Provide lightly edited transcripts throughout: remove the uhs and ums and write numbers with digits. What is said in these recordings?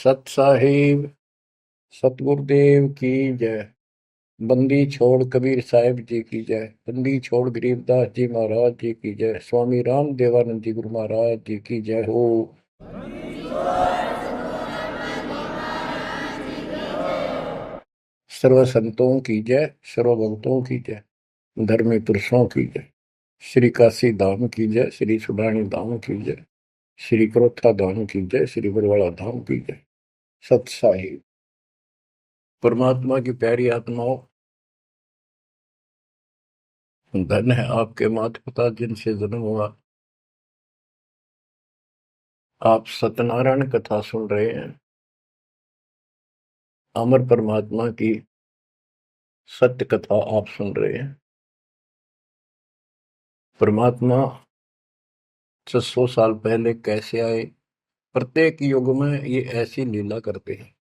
सत साहिब सतगुरुदेव की जय। बंदी छोड़ कबीर साहिब जी की जय। बंदी छोड़ गरीबदास जी महाराज जी की जय। स्वामी राम देवानंद जी गुरु महाराज जी की जय हो। सर्व संतों की जय, सर्व भक्तों की जय, धर्मी पुरुषों की जय। श्री काशी धाम की जय, श्री सुडानी धाम की जय, श्री क्रोथा धाम की जय, श्री बरवाड़ा धाम की जय। सत साहिब परमात्मा की प्यारी आत्माओं, धन है आपके माता पिता जिनसे जन्म हुआ। आप सत्यनारायण कथा सुन रहे हैं। अमर परमात्मा की सत्य कथा आप सुन रहे हैं। परमात्मा 600 साल पहले कैसे आए, प्रत्येक युग में ये ऐसी लीला करते हैं।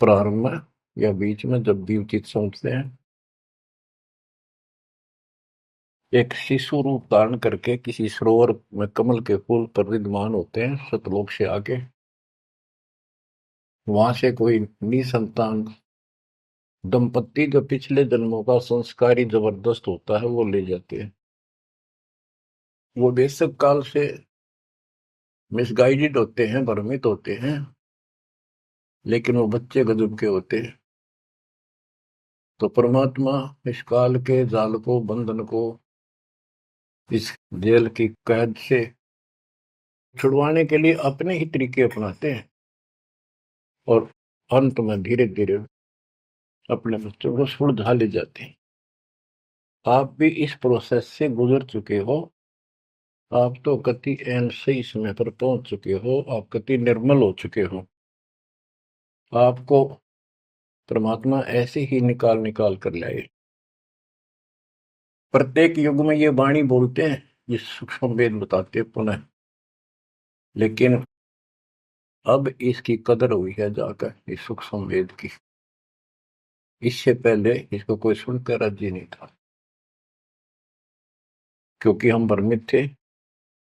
प्रारंभ में या बीच में जब भी उचित समझते हैं, एक शिशु रूप धारण करके किसी सरोवर में कमल के फूल पर विद्यमान होते हैं सतलोक से आके। वहां से कोई निसंतान दंपत्ति जो पिछले जन्मों का संस्कारी जबरदस्त होता है वो ले जाते हैं। वो बेशक काल से मिसगाइडेड होते हैं, भ्रमित होते हैं, लेकिन वो बच्चे गजब के होते हैं। तो परमात्मा इस काल के जाल को, बंधन को, इस जेल की कैद से छुड़वाने के लिए अपने ही तरीके अपनाते हैं और अंत में धीरे धीरे अपने बच्चों को सुलझा ले जाते हैं। आप भी इस प्रोसेस से गुजर चुके हो। आप तो कति एन सही समय पर पहुंच चुके हो। आप कति निर्मल हो चुके हो। आपको परमात्मा ऐसे ही निकाल निकाल कर लाए। प्रत्येक युग में ये वाणी बोलते हैं, ये सूक्ष्म वेद बताते हैं पुनः, लेकिन अब इसकी कदर हुई है जाकर इस सूक्ष्म वेद की। इससे पहले इसको कोई सुनकर राजी नहीं था, क्योंकि हम भ्रमित थे,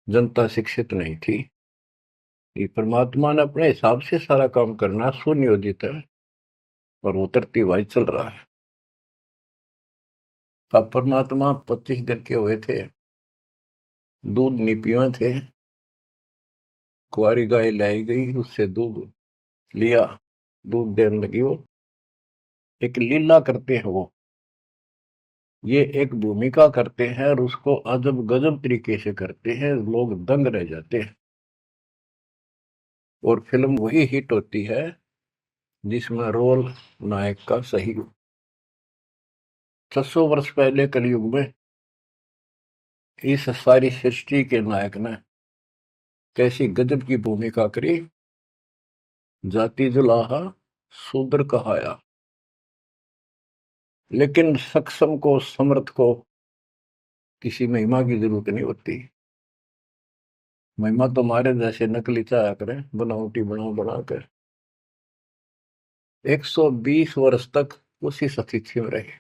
जनता शिक्षित नहीं थी। ये परमात्मा ने अपने हिसाब से सारा काम करना सुनियोजित है और वो तरतीब चल रहा है। अब परमात्मा 25 दिन के हुए थे, दूध नहीं पिए थे। कुंवारी गाय लाई गई, उससे दूध लिया, दूध देने लगी। वो एक लीला करते हैं, वो ये एक भूमिका करते हैं और उसको अजब गजब तरीके से करते हैं, लोग दंग रह जाते हैं। और फिल्म वही हिट होती है जिसमें रोल नायक का सही हो। 600 वर्ष पहले कलयुग में इस सारी सृष्टि के नायक ने कैसी गजब की भूमिका करी। जाति जुलाहा शूद्र कहाया, लेकिन सक्षम को, समर्थ को किसी महिमा की जरूरत नहीं होती। महिमा तो हमारे जैसे नकली चाया करें, बनावटी बनाकर 120 वर्ष तक उसी स्थिति में रहे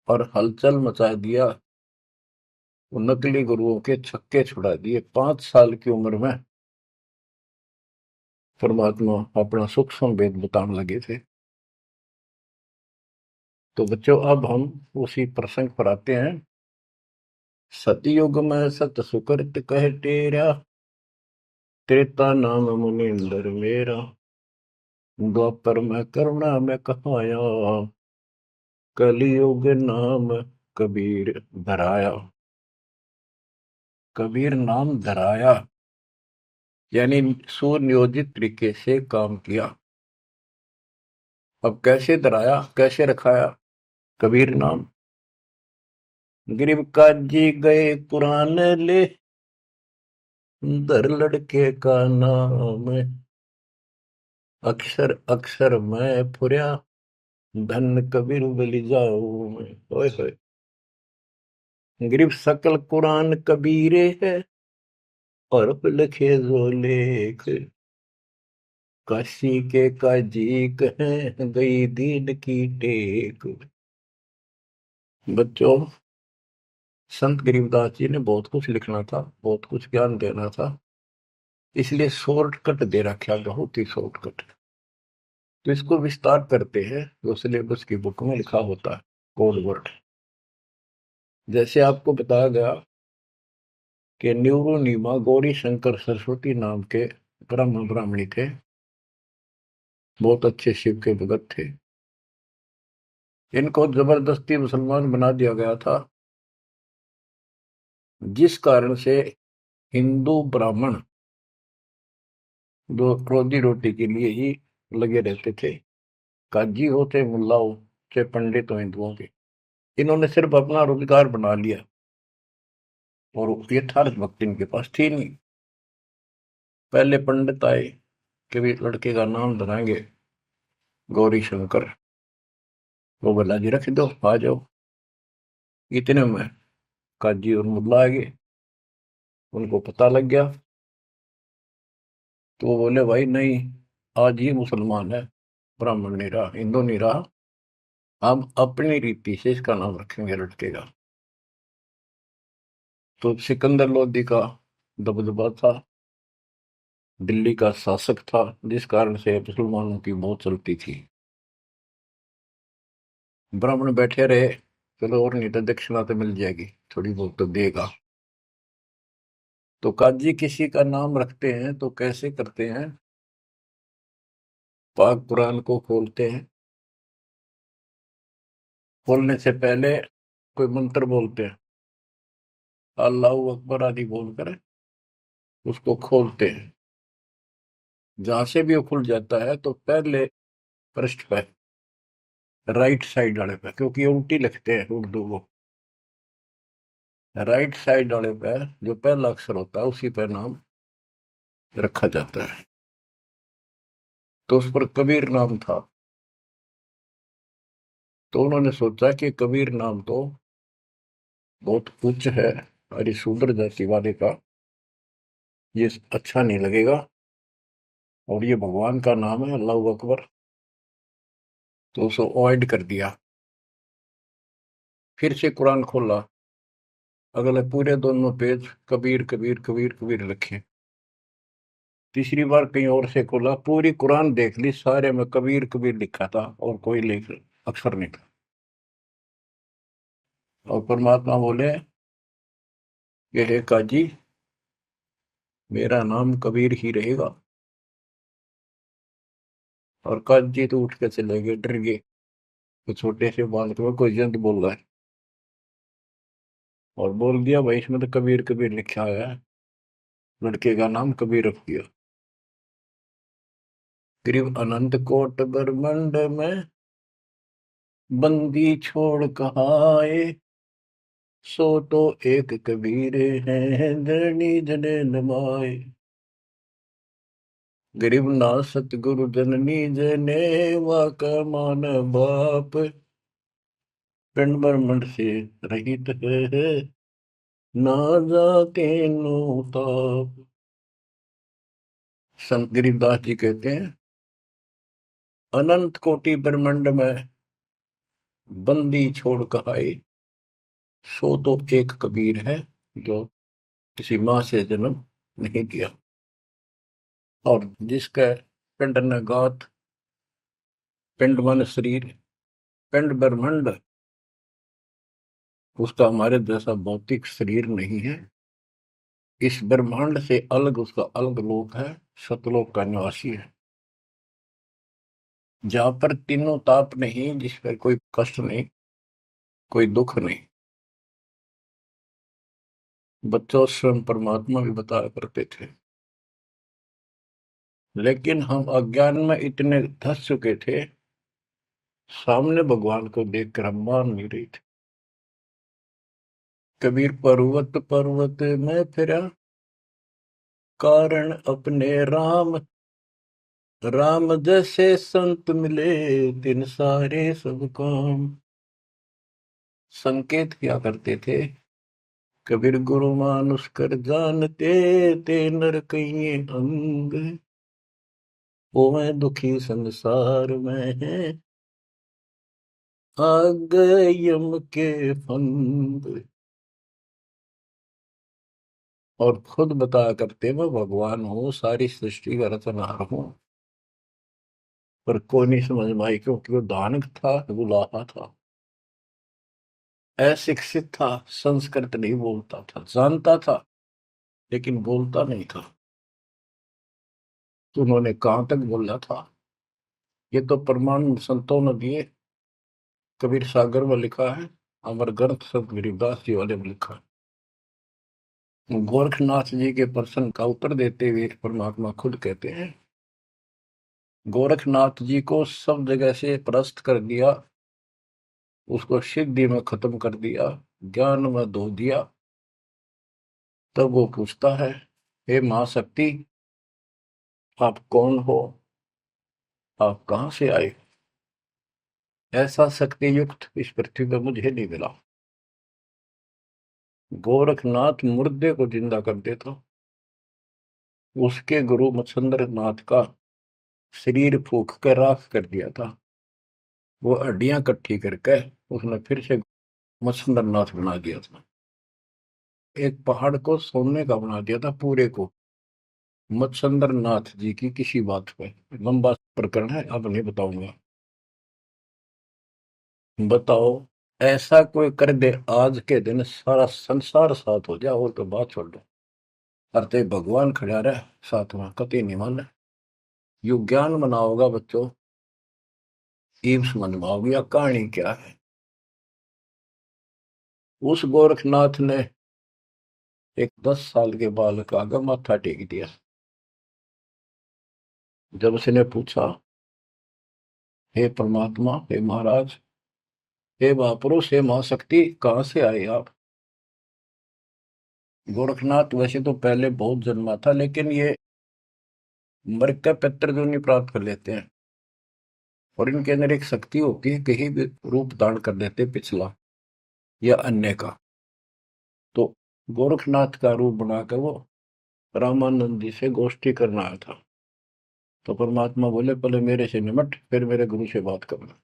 और हलचल मचा दिया। वो नकली गुरुओं के छक्के छुड़ा दिए। 5 साल की उम्र में परमात्मा अपना सूक्ष्म वेद बताने लगे थे। तो बच्चों, अब हम उसी प्रसंग पर आते हैं। सतयुग में सत सुकृत कह टेरा, त्रेता नाम मुनिंदर मेरा, द्वापर में करुणा में कहाया, कलियुग नाम कबीर धराया। कबीर नाम धराया यानी सुनियोजित तरीके से काम किया। अब कैसे धराया, कैसे रखाया कबीर नाम? गरीब काजी गए कुरान ले, दर लड़के का नाम, अक्षर अक्षर मैं फुर्या, धन कबीर बलि जाऊं मैं। ओए होए, गरीब सकल कुरान कबीरे है, और लिखे जो लेख, काशी के काजी कहें गई दीन की टेक। बच्चों, संत गरीबदास जी ने बहुत कुछ लिखना था, बहुत कुछ ज्ञान देना था, इसलिए शॉर्टकट दे रखा, बहुत ही शॉर्टकट। तो इसको विस्तार करते हैं जो सिलेबस की बुक में लिखा होता है, कोड वर्ड। जैसे आपको बताया गया कि न्यूरोनीमा गौरी शंकर सरस्वती नाम के ब्रह्म ब्राह्मणी थे, बहुत अच्छे शिव के भगत थे। इनको जबरदस्ती मुसलमान बना दिया गया था, जिस कारण से हिंदू ब्राह्मण जो रोजी रोटी के लिए ही लगे रहते थे, काजी हो चाहे मुल्ला हो चाहे पंडित हो हिंदुओं के, इन्होंने सिर्फ अपना रोजगार बना लिया और यथार्थ भक्ति इनके पास थी नहीं। पहले पंडित आए कि भी लड़के का नाम धराएंगे गौरी शंकर, वो बोला जी रख दो, आ जाओ। इतने में काजी और मुल्ला आ गए, उनको पता लग गया, तो वो बोले भाई नहीं, आज ही मुसलमान है, ब्राह्मण नहीं रहा, हिंदू नहीं रहा, हम अपनी रीति से इसका नाम रखेंगे लड़के का। तो सिकंदर लोदी का दबदबा था, दिल्ली का शासक था, जिस कारण से मुसलमानों की बहुत चलती थी। ब्राह्मण बैठे रहे, चलो और नहीं तो दक्षिणा तो मिल जाएगी, थोड़ी बहुत तो देगा। तो काजी किसी का नाम रखते हैं तो कैसे करते हैं, पाक कुरान को खोलते हैं, खोलने से पहले कोई मंत्र बोलते हैं, अल्लाह अकबर आदि बोलकर उसको खोलते हैं। जहां से भी वो खुल जाता है तो पहले पृष्ठ पे, राइट साइड वाले पे, क्योंकि ये उल्टी लिखते हैं उर्दू को, राइट साइड वाले पे जो पहला अक्षर होता है उसी पे नाम रखा जाता है। तो उस पर कबीर नाम था। तो उन्होंने सोचा कि कबीर नाम तो बहुत उच्च है, अरे शूद्र जाति वाले का ये अच्छा नहीं लगेगा, और ये भगवान का नाम है अल्लाह अकबर, तो उसको अवॉइड कर दिया। फिर से कुरान खोला, अगले पूरे दोनों पेज कबीर कबीर कबीर कबीर लिखे। तीसरी बार कहीं और से खोला, पूरी कुरान देख ली, सारे में कबीर कबीर लिखा था और कोई लेख अक्षर नहीं था। और परमात्मा बोले ये है काजी, मेरा नाम कबीर ही रहेगा। और काजी तो उठ के चले गए, डर गए, तो छोटे से बालक में कोई जंत बोल रहा है, और बोल दिया भाई इसमें तो कबीर कबीर लिखा हुआ है, लड़के का नाम कबीर रख दिया। करीब अनंत कोट ब्रह्मंड में बंदी छोड़ कहाए, सो तो एक कबीर है धरणी जने नमाए। गरीब ना सतगुरु जननी जने वाका मान बाप, पिंड ब्रह्मंड से रहित है ना जाके नो ताप। संत गरीबदास जी कहते हैं, अनंत कोटि ब्रह्मंड में बंदी छोड़ कहाए, सो तो एक कबीर है जो किसी माँ से जन्म नहीं किया। और जिसका पिंड न गात, पिंड मन शरीर, पिंड ब्रह्मंड, उसका हमारे जैसा भौतिक शरीर नहीं है, इस ब्रह्मांड से अलग उसका अलग लोक है, सतलोक का निवासी है, जहां पर तीनों ताप नहीं, जिस पर कोई कष्ट नहीं, कोई दुख नहीं। बच्चों स्वयं परमात्मा भी बताया करते थे, लेकिन हम अज्ञान में इतने धस चुके थे, सामने भगवान को देखकर हम मान नहीं रहे थे। कबीर पर्वत पर्वत में फिरा, कारण अपने राम, राम जैसे संत मिले तिन सारे सब काम। संकेत किया करते थे, कबीर गुरु मानुष कर जानते, ते नर कहिए अंग, वो मैं दुखी संसार में है, आ गए यम के फंद। और खुद बताया करते मैं भगवान हूँ, सारी सृष्टि का रचनहार हूँ। पर कोई नहीं समझ में आई, क्योंकि वो दानक था, गुलाहा था, अशिक्षित था, संस्कृत नहीं बोलता था, जानता था लेकिन बोलता नहीं था। तो उन्होंने कहां तक बोला था, ये तो प्रमाण संतों ने दिए। कबीर सागर में लिखा है, अमर ग्रंथ संत गरीबदास जी वाले में लिखा है। गोरखनाथ जी के प्रश्न का उत्तर देते हुए परमात्मा खुद कहते हैं, गोरखनाथ जी को सब जगह से परास्त कर दिया, उसको सिद्धि में खत्म कर दिया, ज्ञान में धो दिया। तब वो पूछता है, हे महाशक्ति, आप कौन हो, आप कहां से आए? ऐसा शक्ति युक्त इस पृथ्वी पर मुझे नहीं मिला। गोरखनाथ मुर्दे को जिंदा कर देता, उसके गुरु मच्छंद्र नाथ का शरीर फूक कर राख कर दिया था। वो हड्डियां इकट्ठी करके उसने फिर से मच्छंद्र नाथ बना दिया था। एक पहाड़ को सोने का बना दिया था पूरे को, मच्छंद्र नाथ जी की किसी बात पे। लंबा प्रकरण है, अब नहीं बताऊंगा। बताओ, ऐसा कोई कर दे आज के दिन सारा संसार साथ हो जाए, और तो बात छोड़ दो। अरे भगवान खड़ा रहे साथ में, कति नहीं माने। यु ज्ञान बनाओगा बच्चों, ईब समझ में आओगी या कहानी क्या है। उस गोरखनाथ ने एक 10 साल के बालक आगे माथा टेक दिया। जब उसने पूछा, हे परमात्मा, हे महाराज, हे महापुरुष, हे महाशक्ति, कहाँ से आए आप? गोरखनाथ वैसे तो पहले बहुत जन्मा था, लेकिन ये मर का पितर जो नहीं प्राप्त कर लेते हैं, और इनके अंदर एक शक्ति होती है, कहीं भी रूप धारण कर लेते पिछला या अन्य का। तो गोरखनाथ का रूप बनाकर वो रामानंद जी से गोष्ठी करना आया था। तो परमात्मा बोले, पहले मेरे से निमट, फिर मेरे गुरु से बात करना।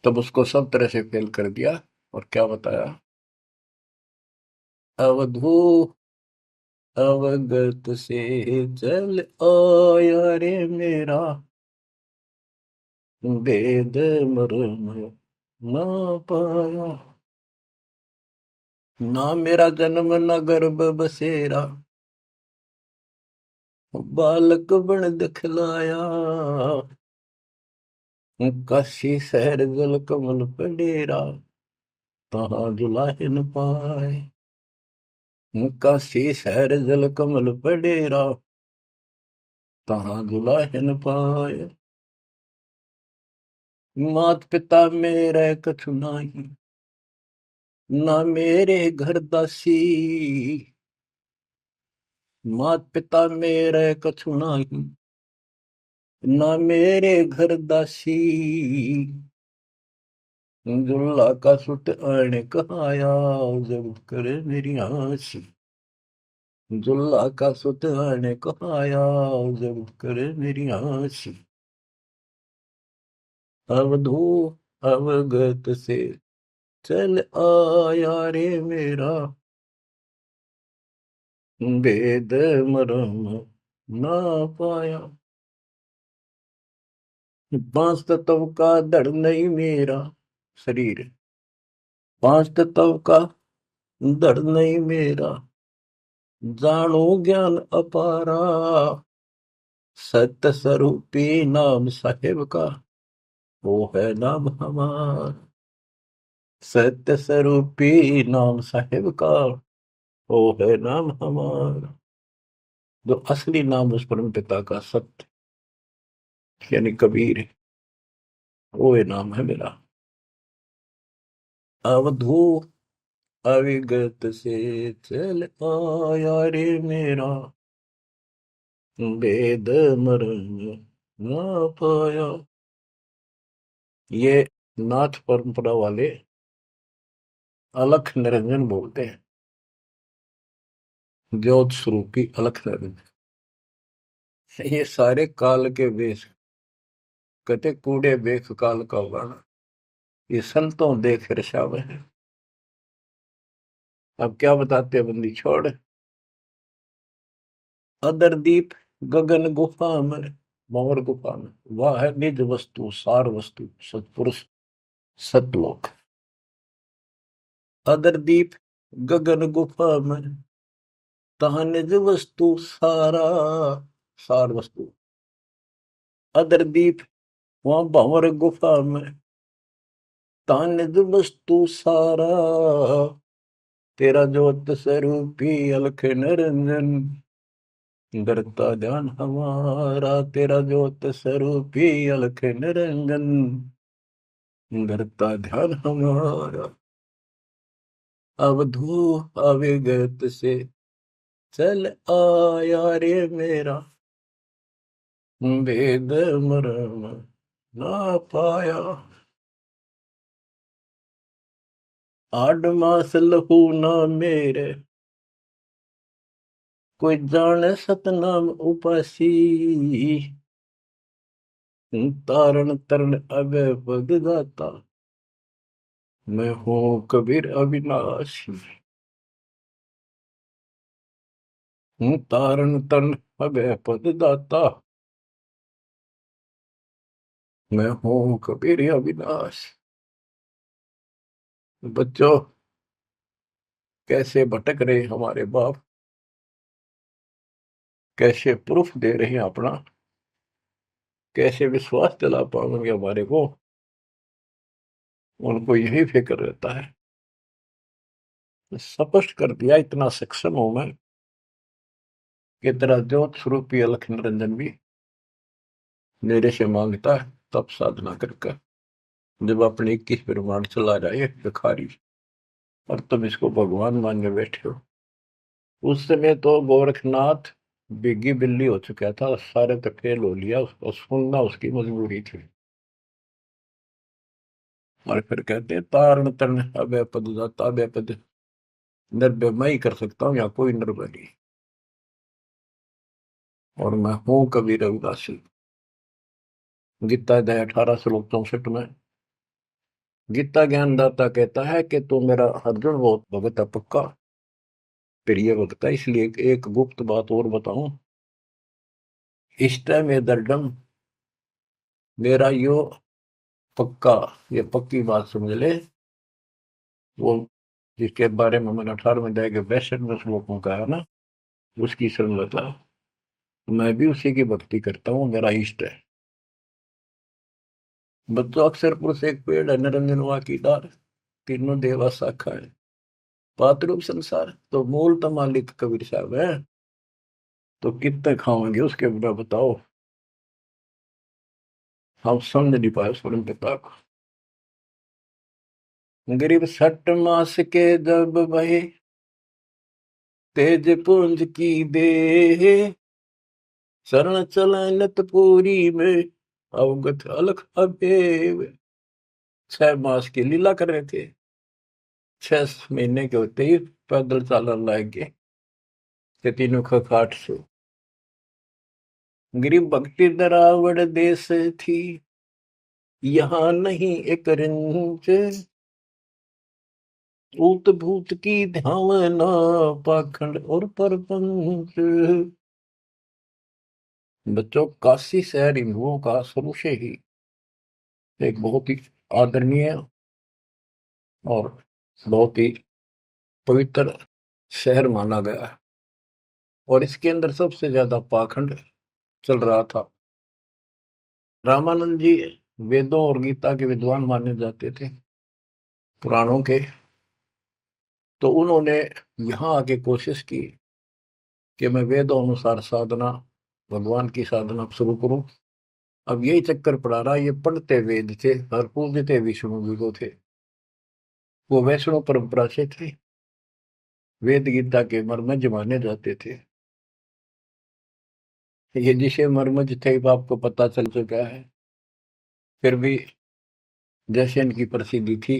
तब उसको सब तरह से फेल कर दिया, और क्या बताया, अवधू अवगत से जल आया रे मेरा, वेद मर्म ना पाया। ना मेरा जन्म न गर्भ बसेरा, बालक बन दिखलाया। काशी शहर जल कमल पडेरा, तहाँ जुलाहे न पाए। काशी शहर जल कमल पडेरा, तहाँ जुलाहे न पाए। मात पिता मेरे कछु नाही, ना मेरे घर दासी। मात पिता मेरे कछु नाही, ना मेरे घर दासी। दुल्ला का सुत आने कहाया, जब करे मेरी आसी। दुल्ला का सुत आने कहाया, जब करे मेरी आसी। अवधू अवगत से चल आया रे मेरा, वेद मरम ना पाया। पांच तत्व का धड़ नहीं मेरा शरीर, पांच तत्व का धड़ नहीं मेरा। जानो ज्ञान अपारा, सत्य स्वरूपी नाम साहेब का, वो है नाम हमारा। सत्य स्वरूपी नाम साहेब का, वो है नाम हमारा। जो असली नाम उस परम पिता का सत्य यानी कबीर है, वो ये नाम है मेरा। अवधू अविगत से चल आया रे मेरा, वेद मरण ना पाया। ये नाथ परंपरा वाले अलख निरंजन बोलते हैं, ज्योत स्वरूपी अलख निरंजन। ये सारे काल के वेश, कहते कूड़े वेख काल का वर्ण, ये संतों देख रसावे है। अब क्या बताते हैं बंदी छोड़। अदरदीप गगन गुफा में, भंवर गुफा में, वह है निज वस्तु सार वस्तु सतपुरुष सतलोक। अदरदीप गगन गुफा में, तहाँ निज वस्तु सारा सार वस्तु। अदरदीप वहां भंवर गुफा में, तहाँ निज वस्तु सारा। तेरा ज्योत स्वरूपी अलख निरंजन, करता ध्यान हमारा। तेरा ज्योत स्वरूपी अलख निरंजन, करता ध्यान हमारा। अवधू अविगत से चल आया रे मेरा, वेद मरम ना पाया। आठ मास लहू ना मेरे, कोई जाने सतनाम उपासी। तारण तरण अभय पद दाता, मैं हूँ कबीर अविनाशी। तारण तरण अभय पद दाता, मैं हूँ कबीर अविनाश। बच्चों, कैसे भटक रहे हमारे बाप, कैसे प्रूफ दे रहे हैं अपना, कैसे विश्वास दिला पाएंगे हमारे को। उनको यही फिक्र रहता है। स्पष्ट कर दिया, इतना सक्षम हूं मैं कि तेरा ज्योत स्वरूपी अलख निरंजन भी मेरे से मांगता है तब साधना करके। जब अपने 21 ब्रह्मांड चला जाए भिखारी, और तुम इसको भगवान मानने बैठे हो। उस समय तो गोरखनाथ बिग्गी बिल्ली हो चुका था, सारे तो फेल हो लिया, उसको सुनना उसकी मजबूरी थी। और फिर कहते हैं तारण तरण अभय पद दाता, अभय पद निर्भय मैं ही कर सकता हूँ, या कोई निर्भय नहीं। और मैं हूं कबीर रविदासी। गीता अध्याय 18 श्लोक 64 में गीता ज्ञानदाता कहता है कि तू मेरा अर्जुन बहुत भगत है पक्का, प्रिय भगत है। इसलिए एक गुप्त बात और बताऊं, इष्ट में दर्डम, मेरा यो पक्का, ये पक्की बात समझ ले। वो जिसके बारे में मैंने 18वें अध्याय के 62वें श्लोक में कहा ना, उसकी सरलता। मैं भी उसी की भक्ति करता हूँ, मेरा इष्ट है। बच्चों, अक्षर पुरुष एक पेड़ है, निरंजन वा की डार, तीनों देवा शाखा है, पातरूप संसार। तो मूल तो मालिक कबीर साहब है, तो कितने खाओगे उसके बिना बताओ। हम समझ नहीं पाए स्वयं पिता को। गरीब 60 मास के जब वही, तेज पुंज की दे, शरण चलनत पूरी में, अवगत अलख अबेव। 6 मास की लीला कर रहे थे, 6 महीने के होते ही पैदल चालन लाग गए ते तीनों खाट से। गरीब भक्ति दरावड़ देश थी, यहाँ नहीं एक रिंच, ऊत भूत की धावना, पाखंड और परपंच। बच्चों, काशी शहर हिंदुओं का शुरू से ही एक बहुत ही आदरणीय और बहुत ही पवित्र शहर माना गया है। और इसके अंदर सबसे ज्यादा पाखंड चल रहा था। रामानंद जी वेदों और गीता के विद्वान माने जाते थे, पुराणों के। तो उन्होंने यहाँ आके कोशिश की कि मैं वेदों अनुसार साधना, भगवान की साधना शुरू करूं। अब यही चक्कर पड़ा रहा, ये पढ़ते वेद थे और पूजते विष्णु जी को थे। वो वैष्णव परंपरा से थे, वेद गीता के मर्मज्ञ माने जाते थे। ये जिसे मर्मज्ञ थे वो आपको पता चल चुका है। फिर भी जैसे इनकी प्रसिद्धि थी,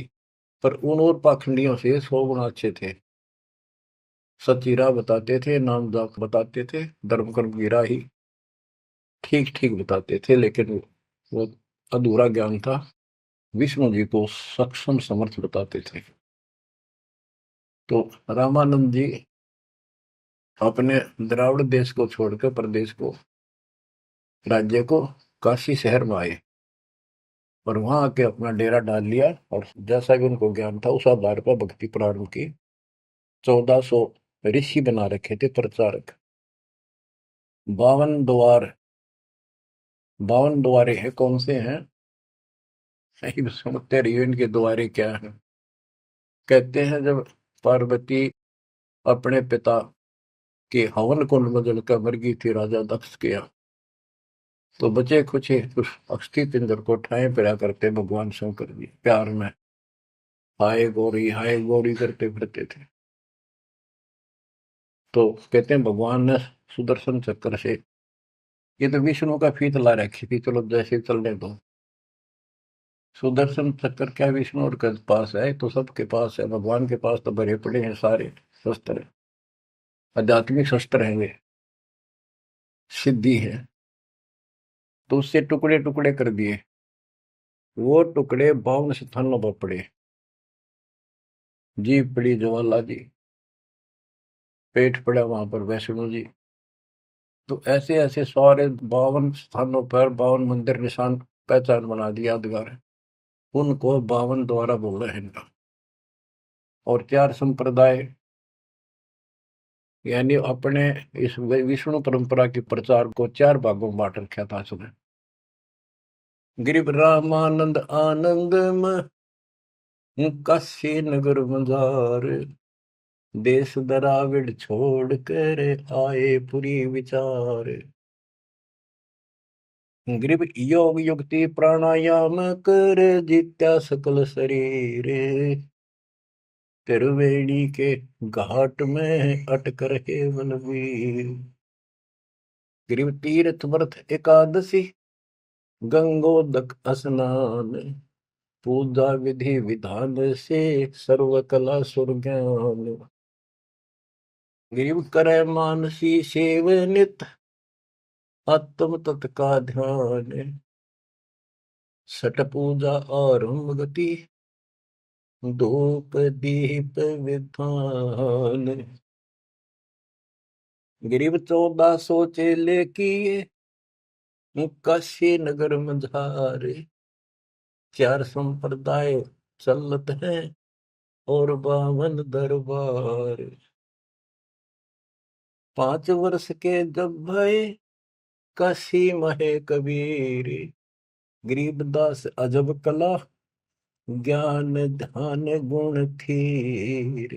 पर उन और पाखंडियों से 100 गुना अच्छे थे। सच्ची राह बताते थे, नाम जाप बताते थे, धर्म कर्म की राह ही ठीक ठीक बताते थे। लेकिन वो अधूरा ज्ञान था, विष्णु जी को सक्षम समर्थ बताते थे। तो रामानंद जी अपने द्राविड़ देश को छोड़कर प्रदेश को, राज्य को, काशी शहर में आए और वहां आके अपना डेरा डाल लिया। और जैसा भी उनको ज्ञान था उस आधार पर भक्ति प्रारंभ की। 1400 ऋषि बना रखे थे प्रचारक। 52 द्वार, 52 द्वारे हैं, कौन से हैं सही समझते रहिए इनके द्वारे क्या है। कहते हैं जब पार्वती अपने पिता के हवन कुंड में जलकर मर गई थी राजा दक्ष के यहाँ, तो बचे कुछ ही उस अस्थि पिंजर को ठाए पिरा करते भगवान शंकर जी प्यार में हाय गौरी करते फिरते थे। तो कहते हैं भगवान ने सुदर्शन चक्र से, ये तो विष्णु का फीत ला रखी थी, चलो जैसे चलने दो। सुदर्शन चक्र क्या विष्णु और के पास है, तो सबके पास है। भगवान के पास तो भरे पड़े हैं सारे शस्त्र, आध्यात्मिक शस्त्र हैं, वे सिद्धि है। तो उससे टुकड़े टुकड़े कर दिए। वो टुकड़े 52 स्थानों पर पड़े। जीभ पड़ी ज्वाला जी, पेट पड़ा वहां पर वैष्णो जी। तो ऐसे ऐसे सारे 52 स्थानों पर 52 मंदिर निशान पहचान बना दिया यादगार है। उनको 52 द्वारा बोला है इनका। और 4 संप्रदाय, यानी अपने इस विष्णु परंपरा के प्रचार को 4 भागों में बांट रखा था उसने। गिरिव रामानंद आनंद काशी नगर मजार, देश दराविड छोड़ कर आए पुरी विचार। ग्रीब योग युक्ति प्राणायाम कर जित्या सकल शरीर, त्रिवेणी के घाट में अटक रहे बलवीर। ग्रीब तीर्थ व्रत एकादशी, गंगोदक स्नान, पूजा विधि विधान से सर्व कला सुरज्ञान। ग्रीब करे मानसी सेव नित, आत्म तत् का ध्यान, सट पूजा आरंभ गति, धूप दीप विधान। गरीब 1400 चेले किए, काशी नगर मझारे, 4 संप्रदाय चलत हैं और 52 दरबार। 5 वर्ष के जब भय काशी महे कबीर, गरीबदास अजब कला ज्ञान ध्यान गुण थीर।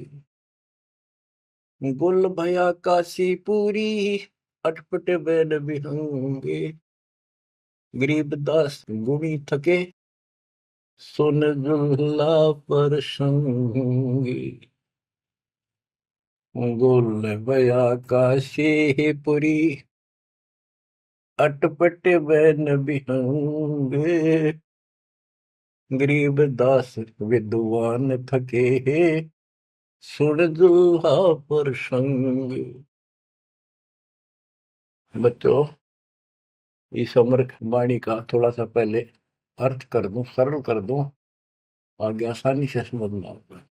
गुल भया काशी पूरी, अटपट बैन बिहंगे, गरीबदास गुणी थके, सुन जुल्ला पर संगी। गुल भया काशी पुरी, अटपट बैन बिहंगे, गरीबदास विद्वान थके, सुन जुल्हा पर संग। बच्चों, इस अमर वाणी का थोड़ा सा पहले अर्थ कर दूं, सरल कर दूं, आगे आसानी से समझना होगा।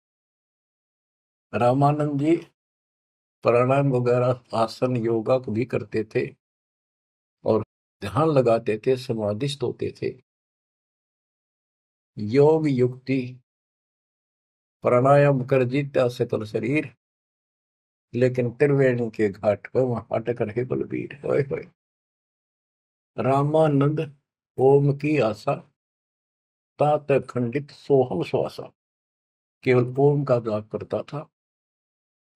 रामानंद जी प्राणायाम वगैरह आसन योगा को भी करते थे और ध्यान लगाते थे, समाधिस्थ होते थे। योग युक्ति प्राणायाम कर जीता सकल शरीर, लेकिन त्रिवेणी के घाट पर वहां अटक रहे बलबीर। होए होए। रामानंद ओम की आशा, तात खंडित सोहम श्वासा, केवल ओम का जाप करता था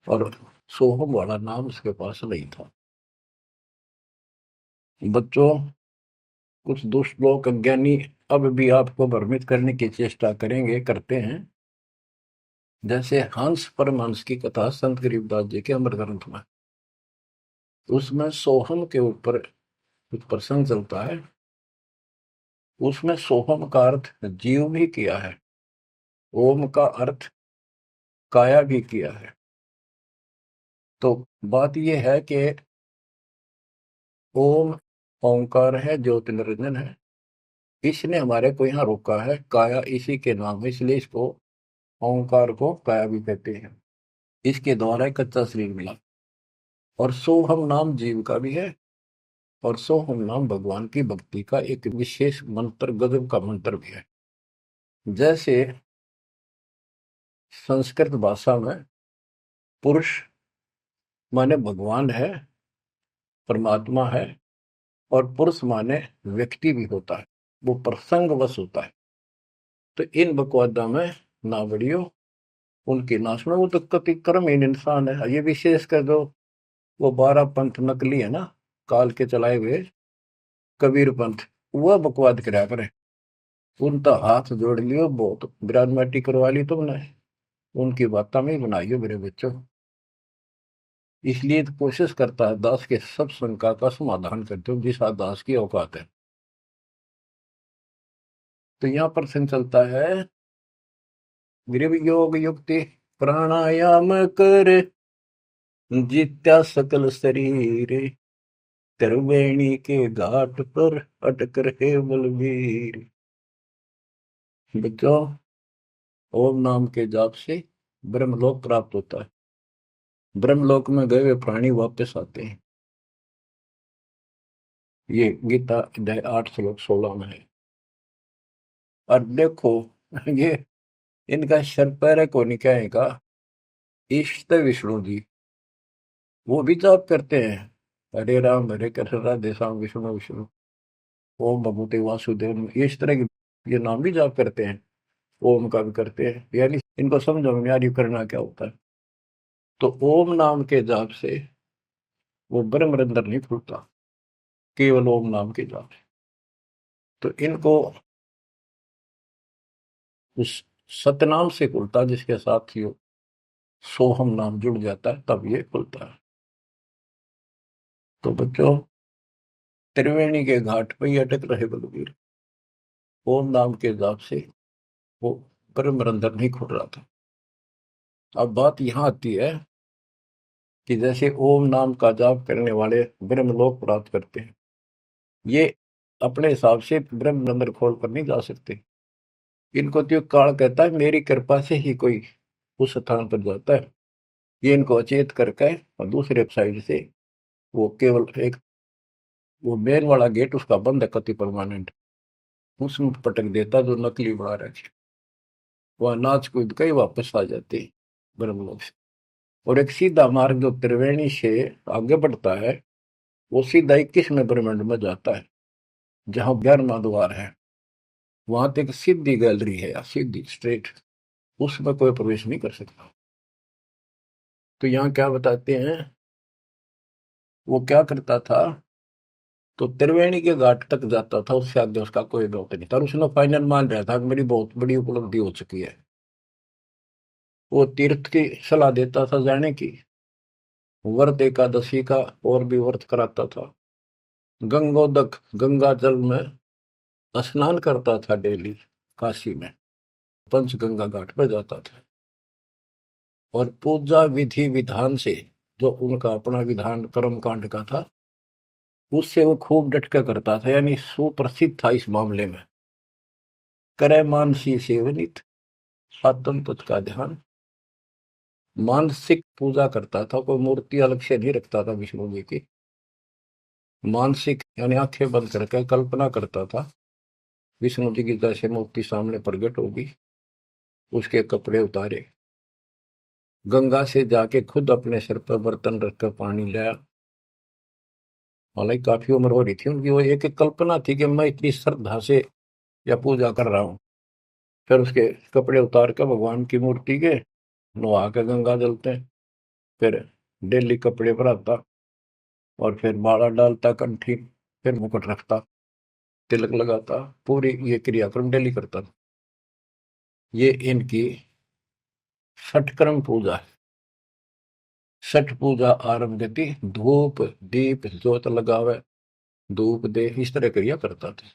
और सोहम वाला नाम उसके पास नहीं था। बच्चों, कुछ दुष्ट लोग अज्ञानी अब भी आपको भ्रमित करने की चेष्टा करेंगे, करते हैं। जैसे हंस परमहंस की कथा संत गरीबदास जी के अमर ग्रंथ में, उसमें सोहम के ऊपर कुछ प्रसंग चलता है। उसमें सोहम का अर्थ जीव भी किया है, ओम का अर्थ काया भी किया है। तो बात यह है कि ओम ओंकार है, ज्योति निरंजन है। इसने हमारे को यहाँ रोका है, काया इसी के नाम है, इसलिए इसको ओंकार को काया भी कहते हैं। इसके द्वारा एक कच्चा शरीर मिला। और सोहम नाम जीव का भी है, और सोहम नाम भगवान की भक्ति का एक विशेष मंत्र, गजब का मंत्र भी है। जैसे संस्कृत भाषा में पुरुष माने भगवान है, परमात्मा है, और पुरुष माने व्यक्ति भी होता है, वो प्रसंगवश होता है। तो इन बकवादा में ना बढ़ियो, उनकी ना सुनो, वो तो कति कर्महीन इंसान है। ये विशेष कर दो, वो 12 पंथ नकली है ना, काल के चलाए हुए कबीर पंथ, वह बकवाद करा करे। उनका हाथ जोड़ लियो, बहुत ग्राजमेटी करवा ली तुमने, उनकी बातों में ही बनाइयो मेरे बच्चों। इसलिए तो कोशिश करता है दास के सब शंका का समाधान करते हो जिस दास की औकात है। तो यहाँ प्रश्न चलता है, गृह योग युक्ति प्राणायाम कर, जित्या सकल शरीर, त्रिवेणी के घाट पर अटक रहे बलवीर। बच्चों, ओम नाम के जाप से ब्रह्मलोक प्राप्त होता है। ब्रह्मलोक में गए हुए प्राणी वापस आते हैं। ये गीता अध्याय 8 श्लोक 16 में है। और देखो, ये इनका शर पैर को निकाय का इष्ट विष्णु जी, वो भी जाप करते हैं, हरे राम हरे कृष्ण राधे श्याम विष्णु विष्णु ओम भगवते वासुदेव, ये इस तरह के ये नाम भी जाप करते हैं, ओम का भी करते हैं। यानी इनको समझो में यार ये करना क्या होता है। तो ओम नाम के जाप से वो ब्रह्म रंध्र नहीं खुलता, केवल ओम नाम के जाप से। तो इनको उस सतनाम से खुलता, जिसके साथ ही सोहम नाम जुड़ जाता है, तब ये खुलता है। तो बच्चों, त्रिवेणी के घाट पर ही अटक रहे बलवीर, ओम नाम के जाप से वो ब्रह्म रंध्र नहीं खुल रहा था। अब बात यहां आती है कि जैसे ओम नाम का जाप करने वाले ब्रह्मलोक प्राप्त करते हैं, ये अपने हिसाब से ब्रह्म रंध्र खोल कर नहीं जा सकते। इनको तो काल कहता है मेरी कृपा से ही कोई उस स्थान पर जाता है। ये इनको अचेत करके और दूसरे साइड से वो केवल एक वो मेन वाला गेट उसका बंद है कति परमानेंट, उसमें पटक देता जो नकली बना रखे, वह नाच कूद के ही वापस आ जाते ब्रह्मलोक से। और एक सीधा मार्ग जो त्रिवेणी से आगे बढ़ता है, वो सीधा 21वें ब्रह्मांड में जाता है, जहां 11वां द्वार है। वहां तक सीधी गैलरी है, या सीधी स्ट्रेट, उसमें कोई प्रवेश नहीं कर सकता। तो यहाँ क्या बताते हैं, वो क्या करता था, तो त्रिवेणी के घाट तक जाता था, उससे आगे उसका कोई बहुत नहीं था। और उसने फाइनल मान रहा था कि मेरी बहुत बड़ी उपलब्धि हो चुकी है। वो तीर्थ की सलाह देता था जाने की, व्रत एकादशी का और भी व्रत कराता था, गंगोदक गंगा जल में स्नान करता था डेली, काशी में पंचगंगा घाट पर जाता था। और पूजा विधि विधान से, जो उनका अपना विधान कर्म कांड का था, उससे वो खूब डटका करता था, यानी सुप्रसिद्ध था इस मामले में। करे मानसी सेवनित, आत्म तत् का ध्यान, मानसिक पूजा करता था, कोई मूर्ति अलग से नहीं रखता था विष्णु जी की। मानसिक यानी आंखें बंद करके कल्पना करता था विष्णु जी की जैसे मूर्ति सामने प्रकट होगी, उसके कपड़े उतारे, गंगा से जाके खुद अपने सिर पर बर्तन रखकर पानी लाया। हालांकि काफी उम्र हो रही थी उनकी, वो एक एक कल्पना थी कि मैं इतनी श्रद्धा से या पूजा कर रहा हूँ। फिर उसके कपड़े उतार कर भगवान की मूर्ति के नहा के गंगा जलते, फिर डेली कपड़े पर आता, और फिर माला डालता कंठी, फिर मुकुट रखता, तिलक लगाता, पूरी ये क्रियाक्रम डेली करता था। ये इनकी षटक्रम पूजा है। छठ पूजा आरंभ गति, धूप दीप ज्योत लगावे, धूप दे, इस तरह क्रिया करता था।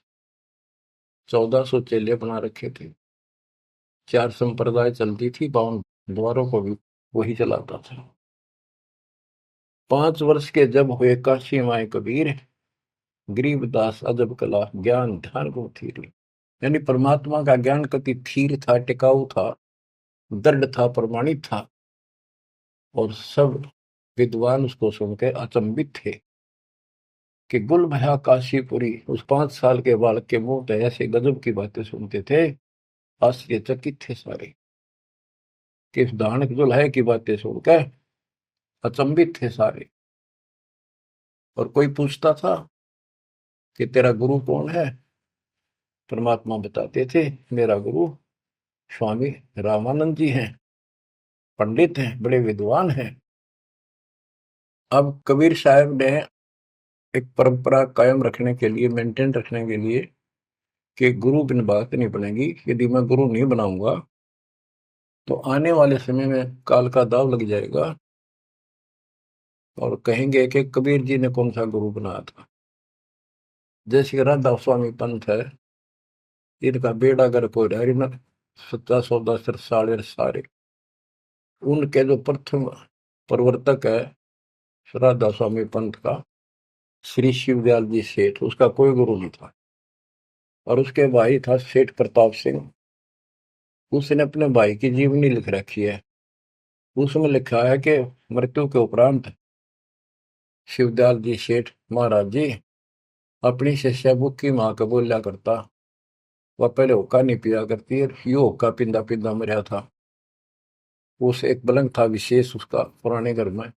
1400 चेले बना रखे थे, 4 संप्रदाय चलती थी, 52 द्वारों को भी वही चलाता था। 5 वर्ष के जब हुए काशी माए कबीर, गरीबदास अजब कला ज्ञान ध्यान को थीर। यानी परमात्मा का ज्ञान कति थीर था, टिकाऊ था, दृढ़ था, प्रमाणित था। और सब विद्वान उसको सुन के अचंभित थे कि गुल भया काशीपुरी। उस 5 साल के बालक के मुंह से ऐसे गजब की बातें सुनते थे, आश्चर्यचकित थे सारे कि इस दानक दुल्हे की बातें सुनकर अचंभित थे सारे। और कोई पूछता था कि तेरा गुरु कौन है? परमात्मा बताते थे, मेरा गुरु स्वामी रामानंद जी हैं, पंडित हैं, बड़े विद्वान हैं। अब कबीर साहब ने एक परंपरा कायम रखने के लिए, मेंटेन रखने के लिए, कि गुरु बिन बात नहीं बनेगी, यदि मैं गुरु नहीं बनाऊंगा तो आने वाले समय में काल का दाव लग जाएगा और कहेंगे कि कबीर जी ने कौन सा गुरु बनाया था। जैसे राधा स्वामी पंथ है, इनका बेड़ा गर्क हो रहा है, इन सच्चा सौदा सिर साड़े सारे। उनके जो प्रथम प्रवर्तक है राधा स्वामी पंथ का, श्री शिवदयाल जी सेठ, उसका कोई गुरु नहीं था। और उसके भाई था सेठ प्रताप सिंह। उसने अपने भाई की जीवनी लिख रखी है। उसमें लिखा है कि मृत्यु के उपरांत शिवदयाल जी सेठ महाराज जी अपनी शिष्या बुक्की माँ को बोलिया करता, वह पहले हुक्का नहीं पिया करती है, यो हुक्का पिंदा पिंदा मरा था। उस एक पलंग था विशेष उसका पुराने घर में,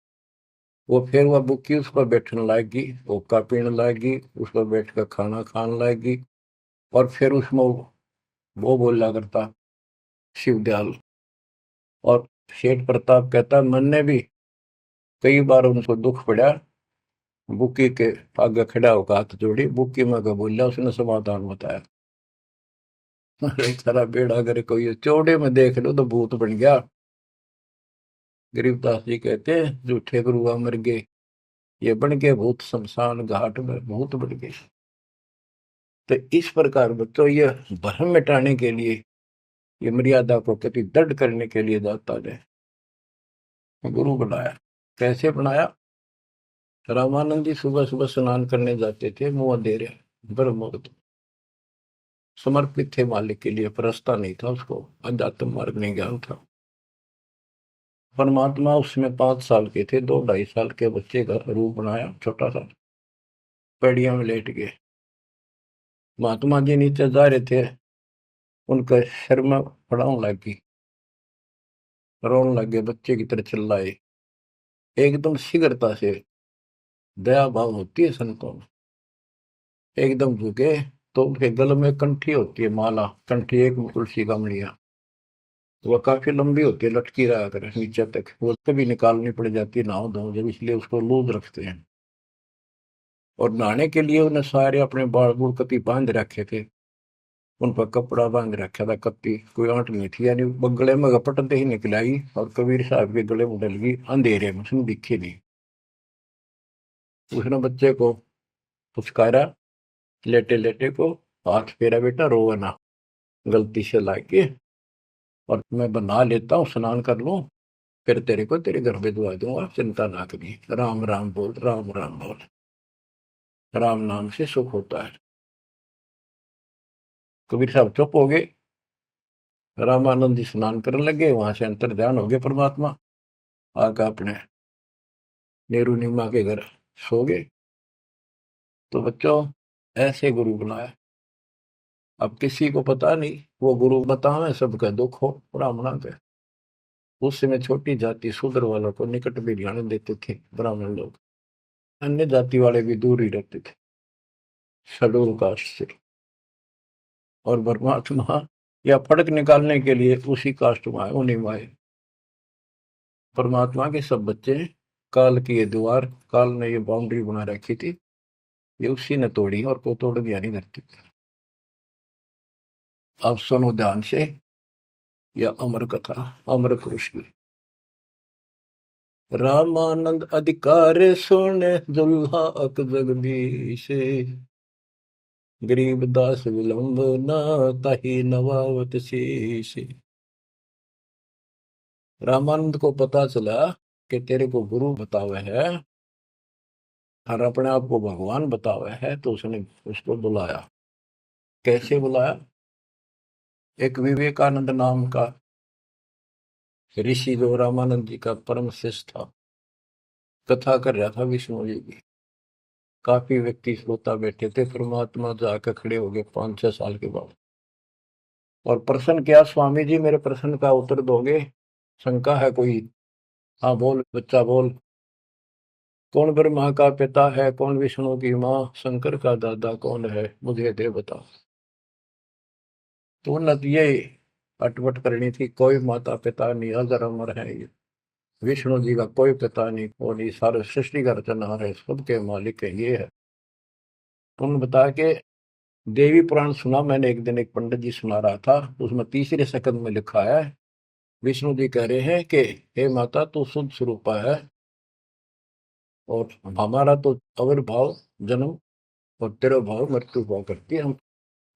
वो फिर वह बुक्की उस पर बैठने लाएगी, हुक्का पीने लाएगी, उस पर बैठ कर खाना खाने लाएगी। और फिर उसमें वो बोला करता शिवदयाल। और सेठ प्रताप कहता, मन ने भी कई बार उनको दुख पड़ा, बुक्की के आगे खड़ा होकर हाथ जोड़ी, बुक्की में का बोलिया, उसने समाधान बताया। अरे सारा बेड़ा करे कोई चौड़े में देख लो तो भूत बन गया। गरीबदास जी कहते हैं, झूठे गुरुआ मर गए, ये बन गए भूत, शमशान घाट में भूत बन गए। तो इस प्रकार बच्चों, ये भ्रम मिटाने के लिए, ये मर्यादा को कति दृढ़ करने के लिए जाता है गुरु बनाया। कैसे बनाया? रामानंद जी सुबह सुबह स्नान करने जाते थे, मुंह अंधेरे, ब्रह्म मुहूर्त, समर्पित थे मालिक के लिए, परस्ता नहीं था उसको, अध्यात्म मार्ग नहीं ज्ञान था। परमात्मा उसमें 5 साल के थे, 2 ढाई साल के बच्चे का रूप बनाया, छोटा सा, पेड़िया में लेट गए। महात्मा जी नीचे जा रहे थे, उनका सिर में फड़ाऊं लगी, रोने लगे, बच्चे की तरह चिल्लाए। एकदम शीघ्रता से, दया भाव होती है संतों में, एकदम झुके। तो उनके गले में कंठी होती है, माला कंठी, एक तुलसी का मणिया, वह काफी लंबी होती है, लटकी रहा करे नीचे तक, वो कभी निकालनी पड़ जाती है नहाओ धो जब, इसलिए उसको लूज रखते हैं। और नहाने के लिए उन्हें सारे अपने बाल बूढ़ कति बांध रखे थे, उन पर कपड़ा बांध रखा था, कत्ती कोई आंट नहीं थी, यानी गले में घपटते ही निकल आई और कबीर साहब के गले में डल गई अंधेरे में, उसने दिखे नहीं। उसने बच्चे को पुचकारा, लेटे लेटे को, हाथ फेरा, बेटा रोवा ना, गलती से लाके, और मैं बना लेता हूँ, स्नान कर लूं, फिर तेरे को तेरे घर भिजवा दूंगा, चिंता ना करिए, राम राम बोल, राम राम बोल, राम नाम से सुख होता है। कबीर साहब चुप हो गए। रामानंद जी स्नान करने लगे, वहां से अंतर ध्यान हो गए परमात्मा, आकर अपने नेहरू नीमा के घर सो गए। तो बच्चों, ऐसे गुरु बनाया। अब किसी को पता नहीं, वो गुरु बतावे सबका दुख हो ब्राह्मणा के। उस समय छोटी जाति शूद्र वालों को निकट भी जाने देते थे ब्राह्मण लोग, अन्य जाति वाले भी दूर ही रहते थे शेड्यूल कास्ट से। और परमात्मा या फर्क निकालने के लिए उसी कास्ट में आए, उन्हीं में आए। परमात्मा के सब बच्चे, काल की ये दीवार, काल ने ये बाउंड्री बना रखी थी, ये उसी ने तोड़ी, और को तोड़ दिया नहीं धरती। अब सुनो ध्यान से, यह अमर कथा, अमर पुरुष की। रामानंद अधिकार सुने, दुल्हा अक जगदीश, गरीब दास विलंब न, ताही नवावत शीश। रामानंद को पता चला कि तेरे को गुरु बतावे है और अपने आप को भगवान बतावे है, तो उसने उसको बुलाया। कैसे बुलाया? एक विवेकानंद नाम का ऋषि जो रामानंद जी का परम शिष्य था, कथा कर रहा था विष्णु जी की। काफी व्यक्ति श्रोता बैठे थे। परमात्मा जाकर खड़े हो गए 5-6 साल के बाद और प्रश्न किया, स्वामी जी मेरे प्रश्न का उत्तर दोगे? शंका है कोई? हाँ बोल बच्चा बोल। कौन ब्रह्मा का पिता है, कौन विष्णु की माँ, शंकर का दादा कौन है, मुझे दे बता। तो उन्नत ये अटपट करनी थी, कोई माता पिता नहीं, अजर अमर है ये। विष्णु जी का कोई पिता नहीं, वो नहीं, सारे सृष्टि का रचनहार है, सबके मालिक है, ये है। तो उन्होंने बताया कि देवी पुराण सुना मैंने एक दिन, एक पंडित जी सुना रहा था, उसमें तीसरे सकंद में लिखा है, विष्णु जी कह रहे हैं कि हे माता तू शुद्ध स्वरूपा है, और हमारा तो आविर्भाव जन्म और तेरा भाव मृत्यु हुआ करती है, हम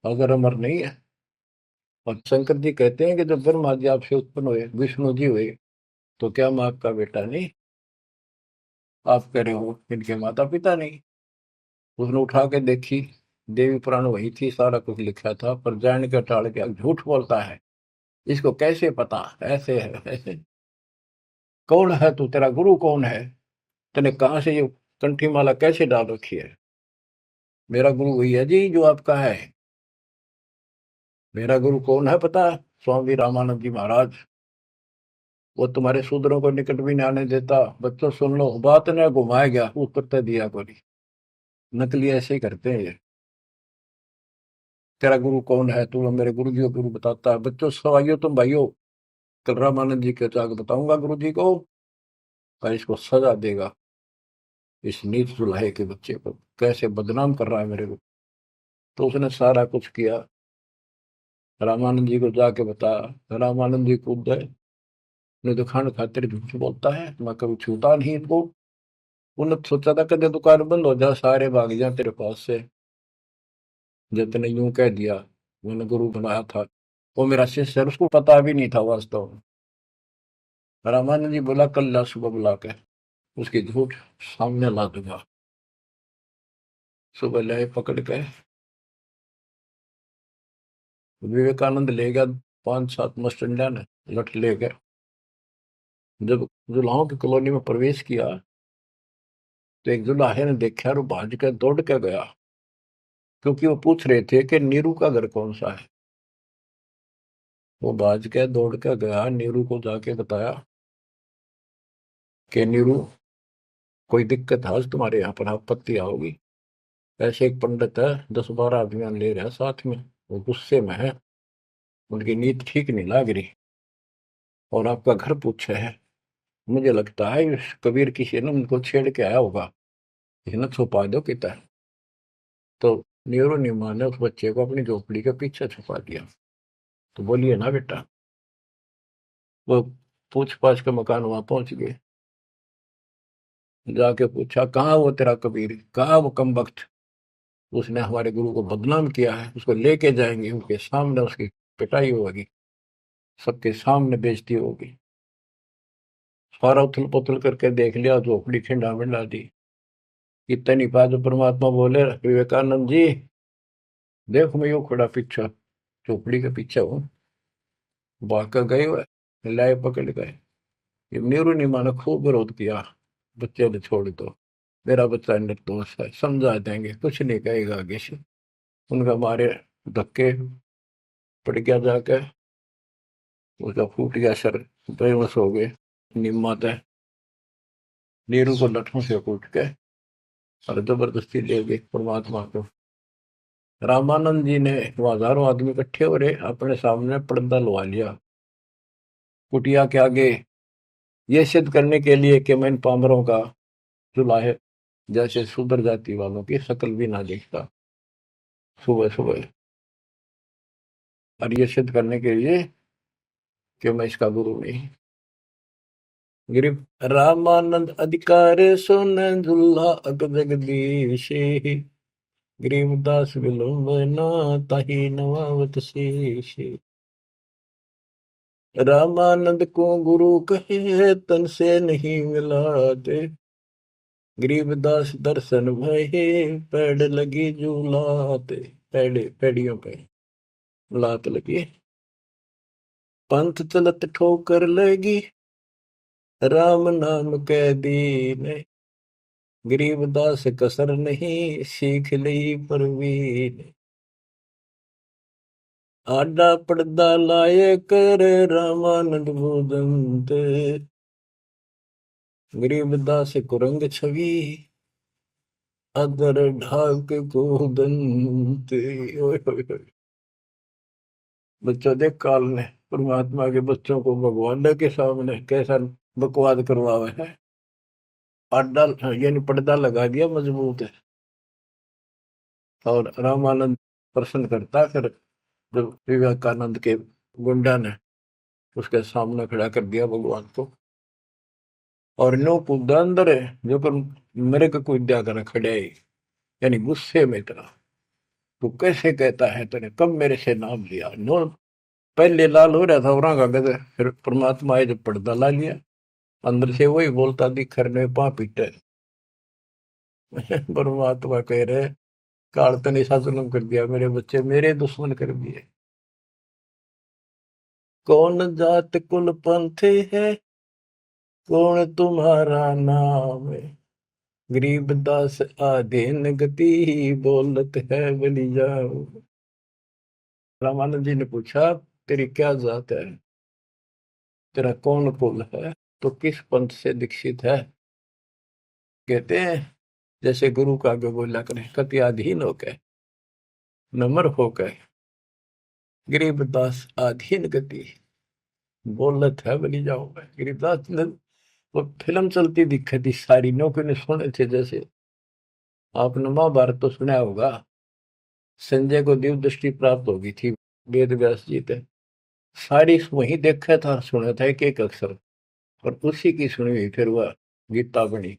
अगर अमर नहीं है। और शंकर जी कहते हैं कि जब ब्रह्मा जी आपसे उत्पन्न हुए, विष्णु जी हुए, तो क्या मैं आपका बेटा नहीं? आप कह रहे हो इनके माता पिता नहीं। उसने उठा के देखी, देवी पुराण वही थी, सारा कुछ लिखा था, पर जान के टाल के झूठ बोलता है, इसको कैसे पता? ऐसे है ऐसे। कौन है तू, तेरा गुरु कौन है? तूने कहाँ से ये कंठी माला कैसे डाल रखी है? मेरा गुरु वही है जी जो आपका है। मेरा गुरु कौन है पता? स्वामी रामानंद जी महाराज। वो तुम्हारे शूद्रों को निकट भी नहीं आने देता। बच्चों सुन लो, बात ने घुमाया गया उत्तर तय दिया कोई। नकली ऐसे ही करते हैं ये। तेरा गुरु कौन है? तू मेरे गुरु जी को गुरु बताता है। बच्चों सवाइयो तुम भाइयों, कल रामानंद जी के जाकर बताऊंगा गुरु जी को, और इसको सजा देगा, इस नीच दुल्हे के बच्चे को कैसे बदनाम कर रहा है मेरे को। तो उसने सारा कुछ किया, रामानंद जी को जाके बताया। रामानंद जी कूद गए, ने दुकान खातिर झूठ बोलता है, मैं कभी छूता नहीं इनको। उन्होंने सोचा था कदे दुकान बंद हो जा, सारे भाग जाए तेरे पास से। जितने यूं कह दिया, मैंने गुरु बनाया था, वो मेरा शिष्य है, उसको पता भी नहीं था वास्तव में। रामानंद जी बोला कल ला सुबह बुला के उसकी झूठ सामने ला दूंगा। सुबह लाए पकड़ के, विवेकानंद ले गया 5-7 मस्टंडा ने लठ ले गए। जब जुलाहों की कॉलोनी में प्रवेश किया, तो एक जुलाहे ने देखा और वो भाज के दौड़ के गया, क्योंकि वो पूछ रहे थे कि नीरू का घर कौन सा है। वो भाज के दौड़ के गया, नीरू को जाके बताया कि नीरू कोई दिक्कत है आज तुम्हारे यहाँ पर, आपत्ति आओगी। ऐसे एक पंडित है, 10-12 अभियान ले रहा है साथ में, वो गुस्से में है, उनकी नीयत ठीक नहीं लग रही, और आपका घर पूछा है। मुझे लगता है इस कबीर किसी ने उनको छेड़ के आया होगा, इसने छुपा दो किता। तो नीरू नीमा ने उस बच्चे को अपनी झोपड़ी के पीछे छुपा दिया। तो बोलिए ना बेटा, वो पूछ पाछ के मकान वहां पहुंच गए, जाके पूछा कहाँ वो तेरा कबीर, कहाँ वो कम वक्त, उसने हमारे गुरु को बदनाम किया है, उसको लेके जाएंगे, उनके सामने उसकी पिटाई होगी, सबके सामने बेइज्जती होगी। सारा उथल पुथल करके देख लिया, झोपड़ी खिंडा मिंडा दी। इतनी बात परमात्मा बोले, विवेकानंद जी देखो मैं यूं खड़ा पीछे, झोपड़ी के पीछे हूँ, भाग गए हुए, लाए पकड़ गए। ये नीरू नीमा ने खूब विरोध किया, बच्चे ने छोड़ दो, मेरा बच्चा निर्दोष है, समझा देंगे, कुछ नहीं कहेगा आगे से। उनका मारे धक्के पड़ गया जाके, उसका फूट गया सर, बेहोश हो गए। निम्मा तय नीरू को लठों से कूट के और जबरदस्ती ले गए परमात्मा को। रामानंद जी ने, वो हजारों आदमी इकट्ठे हो रहे, अपने सामने पर्दा लगा लिया कुटिया के आगे, ये सिद्ध करने के लिए कि मैं इन पामरों का जुलाहे जैसे शूद्र जाति वालों की शकल भी ना देखता सुबह सुबह, और ये सिद्ध करने के लिए कि मैं इसका गुरु नहीं। गिरिव रामानंद अधिकार सुन दुल्हा अग जगदीश, गरीबदास विलंबना ताहि नवावत शेष। रामानंद को गुरु कहे तन से नहीं मिलाते, गरीबदास दर्शन भये पैड़ लगी झूलाते। पैड़े पैड़ियों पे लात लगी, पंथ चलत ठोकर लगी, राम नाम कै दीन। गरीबदास कसर नहीं, सीख ली परवीन। आडा पड़दा लाए कर, रामानंद भूदंत। गरीबदास कुरंग छवि, अदर ढाक को दंत। ओए होए होए। बच्चों देख काल ने परमात्मा के बच्चों को भगवान के सामने कैसा बकवाद करवावे है। आडा यानी पर्दा लगा दिया मजबूत है। और रामानंद प्रश्न करता, फिर जब विवेकानंद के गुंडा ने उसके सामने खड़ा कर दिया भगवान को, और नो कूदा अंदर है जो कर मेरे को कूदा कर खड़े ही, यानी गुस्से में इतना, तू कैसे कहता है, तूने कब मेरे से नाम लिया। नो पहले लाल हो रहा था और का गदे, फिर परमात्मा आए जब पर्दा ला लिया, अंदर से वही बोलता दिखर में पा पीटे। परमात्मा कह रहे काल तने ऐसा जुल्म कर दिया, मेरे बच्चे मेरे दुश्मन कर दिए। कौन जात कुल पंथ है, कौन तुम्हारा नाम है। गरीबदास आधीन गति, बोलत है बलि जाओ। रामानंद जी ने पूछा तेरी क्या जात है, तेरा कौन कुल है, तो किस पंथ से दीक्षित है। कहते हैं जैसे गुरु का आगे बोला करें, कति अधीन होकर नम्र होकर, गरीबदास आधीन गति, बोलत है बलि जाओ। गरीबदास ने वो फिल्म चलती दिखी थी सारी, नौकरी ने सुने थे। जैसे आपने महाभारत तो सुना होगा, संजय को दिव्य दृष्टि प्राप्त होगी थी वेद व्यास जी थे, सारी वही देखा था सुना था एक एक अक्षर, और उसी की सुनी हुई फिर वह गीता बनी।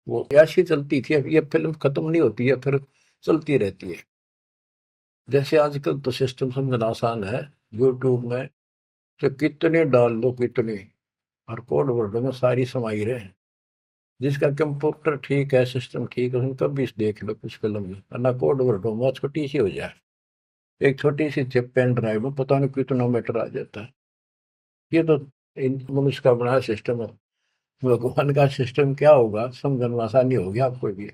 वो ऐसी चलती थी, अब ये फिल्म खत्म नहीं होती है, फिर चलती रहती है। जैसे आजकल तो सिस्टम समझना आसान है, यूट्यूब में तो कितने डाल दो कितने, और कोड वर्ड में सारी समाई रहे। जिसका कंप्यूटर ठीक है, सिस्टम ठीक है, उनका भी देख लो कुछ फिल्म में, ना कोड वर्ड में छोटी सी हो जाए, एक छोटी सी चिप पेन ड्राइव में पता नहीं कितना मीटर आ जाता है। ये तो मनुष्य का बना सिस्टम है। भगवान का सिस्टम क्या होगा समझना आसानी होगी आपको भी।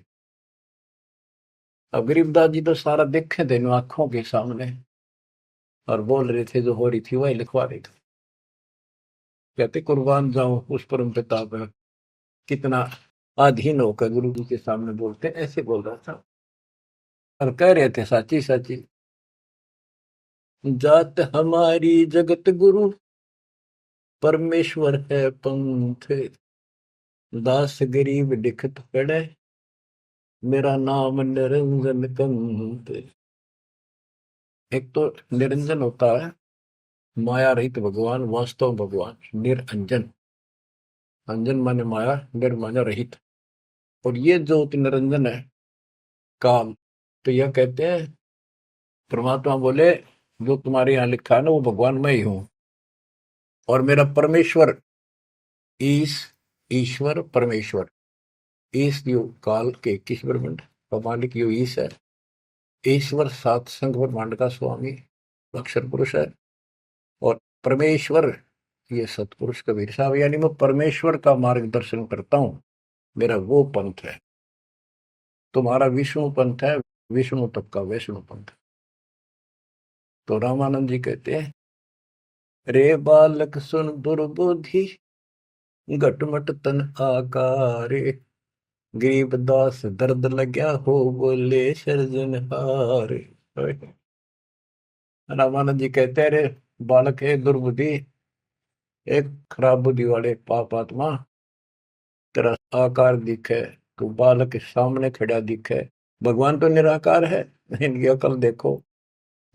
अब गरीबदास जी तो सारा देखे थे आंखों के सामने, और बोल रहे थे जो हो रही थी वही लिखवा रहे थे। कहते कुर्बान जाऊं उस परम पिता पर, कितना अधीन होकर गुरु जी के सामने बोलते, ऐसे बोल रहा था। और कह रहे थे साची साची, जात हमारी जगत गुरु, परमेश्वर है पंथ। दास गरीब दिखत पड़े, मेरा नाम निरंजन कंत। एक तो निरंजन होता है माया रहित भगवान, वास्तव भगवान निरंजन। अंजन माने माया, निर माने रहित। और ये जो निरंजन है काल, तो यह कहते हैं परमात्मा बोले जो तुम्हारे यहाँ लिखा है ना वो भगवान मैं ही हूं, और मेरा परमेश्वर ईश, ईश्वर परमेश्वर, ईश यो काल के 21 ब्रह्मांड का मालिक यो ईश है। ईश्वर सात संघ ब्रह्मांड का स्वामी अक्षर पुरुष है, और परमेश्वर ये सतपुरुष कबीर साहब, यानी मैं परमेश्वर का मार्गदर्शन करता हूं, मेरा वो पंथ है। तुम्हारा विष्णु पंथ है, विष्णु तक का वैष्णु पंथ। तो रामानंद जी कहते हैं, रे बालक सुन दुर्बुद्धि, घटमट तन आकारे। गरीबदास दर्द लग्या हो, बोले सृजनहार। रामानंद जी कहते हैं, रे बालक है दुर्बुद्धि, एक खराब बुद्धि वाले पाप आत्मा, तेरा आकार दिखे, तू बालक के सामने खड़ा दिखे। भगवान तो निराकार है, इनकी अकल देखो।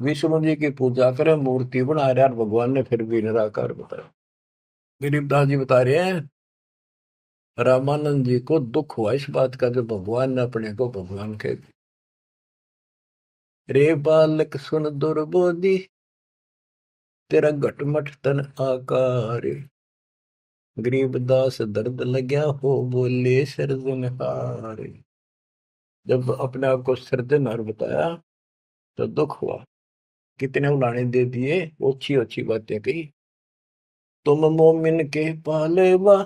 विष्णु जी की पूजा करे, मूर्ति बना रहे, और भगवान ने फिर भी निराकार बताया। गरीबदास जी बता रहे हैं रामानंद जी को दुख हुआ इस बात का, जो भगवान ने अपने को भगवान कह दिया। रे बालक सुन दुर्बोधि, तेरा घटमट तन आकार। गरीबदास दर्द लग्या हो, बोले सृजनहार। जब अपने आप को सृजनहार बताया तो दुख हुआ। कितने उलाने दे दिए, अच्छी अच्छी बातें कही। तुम मोमिन के पालेवा,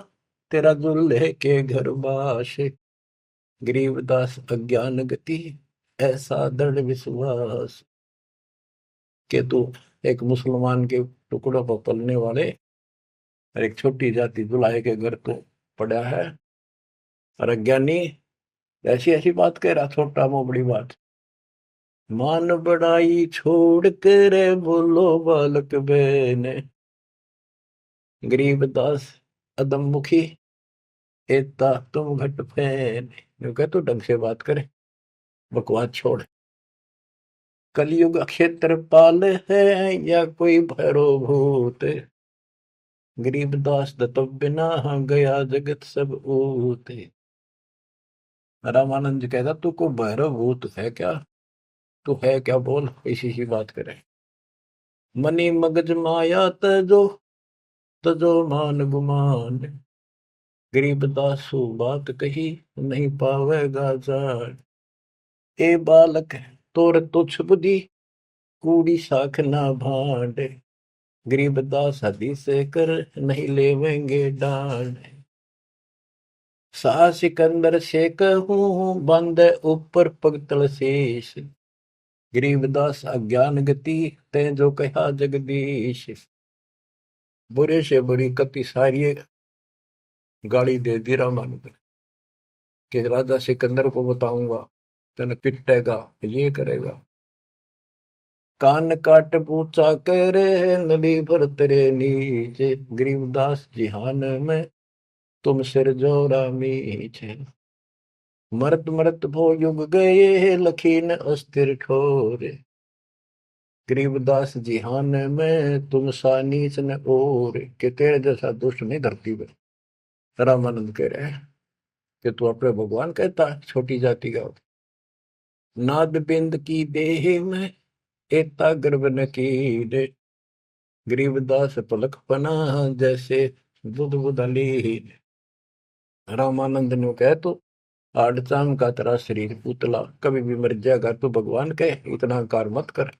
तेरा दुल्हे के घर बाश। गरीबदास अज्ञान गति, ऐसा दृढ़ विश्वास। के तू एक मुसलमान के टुकड़ों पर पलने वाले और एक छोटी जाति दुल्हे के घर तो पड़ा है, और अज्ञानी ऐसी ऐसी बात कह रहा, छोटा मो बड़ी बात। मान बड़ाई छोड़ कर बोलो बालक बहने, गरीबदास अदम मुखी, एता तुम घट फैन। यूं कह, तो ढंग से बात करे, बकवास छोड़। कलयुग क्षेत्रपाल है या कोई भैरो भूत, गरीबदास दत्त बिना गया जगत सब ऊत। रामानंद जी कहता, तू को भैरव भूत है क्या, तू है क्या, बोल। इसी सी बात करे। मनी मगज माया तजो, तजो मान गुमान, गरीबदास सु बात कही, नहीं पावेगा जान। ए बालक तोर तुच्छ बुद्धि, कूड़ी साख ना भांड, गरीबदास हदीस कर, नहीं लेवेंगे डांड। सा सिकंदर से कहूँ, बंद ऊपर पगतल शेष, गरीबदास अज्ञान गति, ते जो कहा जगदीश। बुरे से बुरी कति सारी गाली दे दी रामानंद कि राजा सिकंदर को बताऊंगा, तेने पिटेगा, ये करेगा। कान काट पूछा करे, नली भर तेरे नीचे, गरीबदास जिहान में तुम सिर जोरा मीचे। मरत मरत भो युग गए, लखीन अस्थिर ठोरे, गरीबदास जिहान में तुम सा नीच न और, के तेरे जैसा दुष्ट नहीं धरती में। रामानंद कह रहे हैं कि तू अपने भगवान कहता है छोटी जाति का। नाद बिंद की देह में एता गर्भ न कीरे, गरीबदास पलक पना जैसे बुध बुधली। रामानंद ने कह, तो आड़चाम का तेरा शरीर पुतला, कभी भी मर जाएगा, तू भगवान कहे, इतना कार मत कर।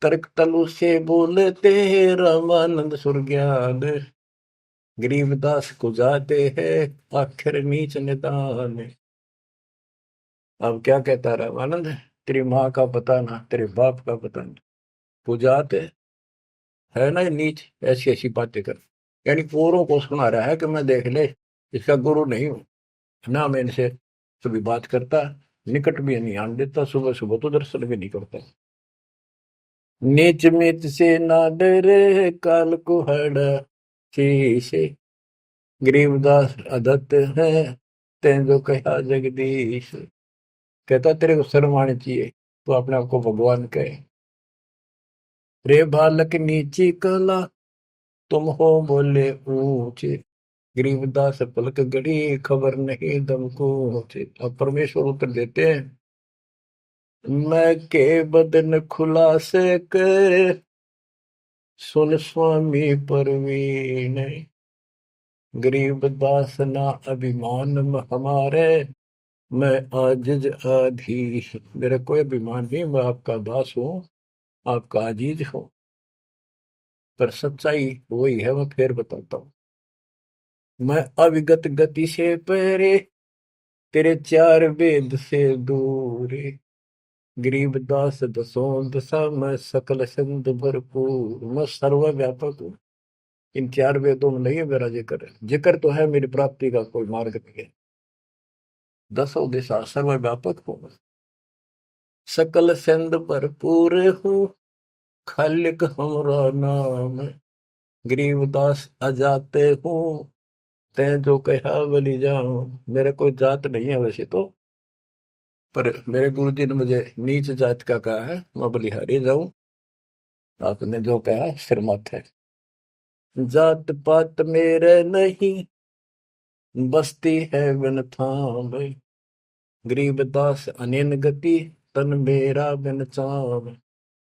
तर्क तलु से बोलते रामानंद सुरज्ञान, गरीबदास को जाते हैं आखिर नीच निदान। अब क्या कहता रामानंद, तेरी माँ का पता ना, तेरे बाप का पता ना, पुजाते है ना नीच, ऐसी ऐसी बातें कर। यानी औरों को सुना रहा है कि मैं देख ले इसका गुरु नहीं हूं ना, मैं इनसे कभी बात करता, निकट भी नहीं आने देता, सुबह सुबह तो दर्शन भी नहीं करता। नीच मीच से ना डरे, काल को हड़ा शीशे, गरीबदास अदत्त है, तें जो कहा जगदीश। कहता तेरे को शर्म आनी चाहिए, तो अपने आप को भगवान कहे। रे बालक नीची कला, तुम हो बोले ऊंचे, गरीबदास पलक गड़ी, खबर नहीं दम को। अब परमेश्वर उत्तर देते हैं, मैं के बदन खुलासे कर, सुन स्वामी परवीन, गरीबदास ना अभिमान हमारे, मैं आजिज आधीश। मेरा कोई अभिमान नहीं, मैं आपका दास हूँ, आपका अजीज हूँ, पर सच्चाई वही है, मैं फिर बताता हूँ। मैं अविगत गति से पहरे, तेरे चार वेद से दूर, गरीबदास दसों दशा मैं सकल संत भरपूर। मैं सर्वव्यापक हूँ, इन चार वेदों में नहीं है मेरा जिक्र, जिक्र तो है मेरी प्राप्ति का कोई मार्ग नहीं है। दसों दिशा सर्वव्यापक हूँ, सकल संत भरपूर हूँ, खालिक हमरा नाम, गरीबदास अजाते हूँ, तैं जो कहा बलि जाऊं। मेरा कोई जात नहीं है वैसे तो, पर मेरे गुरु जी ने मुझे नीच जात का कहा है, मैं बलिहारी जाऊं, आपने जो कहा सिर मत है। जात पात मेरे नहीं, बस्ती है बिन थाम, गरीबदास अनिन गति, तन मेरा बिन चाम।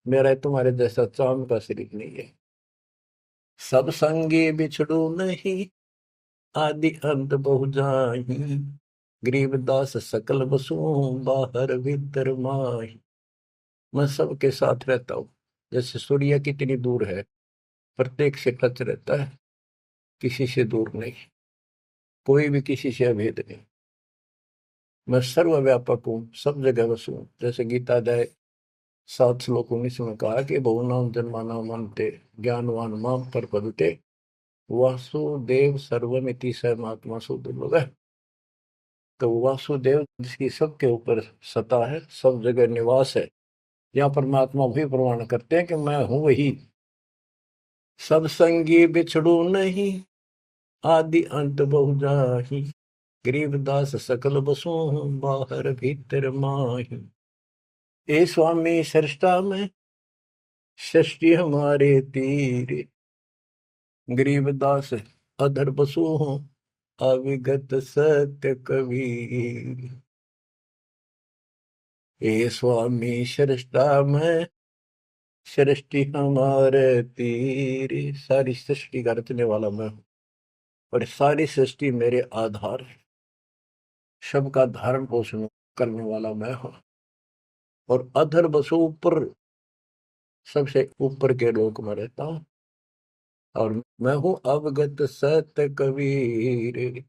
मेरा तुम्हारे जैसा चाम का शरीर नहीं है। सब संगी बिछड़ू नहीं, आदि अंत बहु जाही, गरीबदास सकल बसु, बाहर भीतर माही। मैं सबके साथ रहता हूँ। जैसे सूर्य कितनी दूर है, प्रत्येक से टच रहता है, किसी से दूर नहीं, कोई भी किसी से अभेद नहीं। मैं सर्वव्यापक हूँ, सब जगह बसूं। जैसे गीता अध्याय 7 श्लोक 19 में कहा कि बहुनाम जन्माना मनते ज्ञानवान माम प्रपद्यते वासुदेव सर्वमिति स महात्मा सुदुर्लभ है। तो वासुदेव जिसकी सबके ऊपर सत्ता है, सब जगह निवास है, यहाँ परमात्मा भी प्रमाण करते हैं कि मैं हूं वही। सब संगी बिछड़ू नहीं, आदि अंत बहु जाहि, गरीबदास सकल बसु बाहर भीतर माही। ए स्वामी सृष्टा में सृष्टि हमारे तीर, गरीबदास अधर बसु हूँ अविगत सत्य कबीर। ए स्वामी सृष्टा में सृष्टि हमारे तीर, सारी सृष्टि का रचने वाला मैं हूँ और सारी सृष्टि मेरे आधार है। सबका धारण पोषण करने वाला मैं हूँ और अधर बसु ऊपर, सबसे ऊपर के लोक में रहता हूँ और मैं हूँ अवगत सत्य कबीर।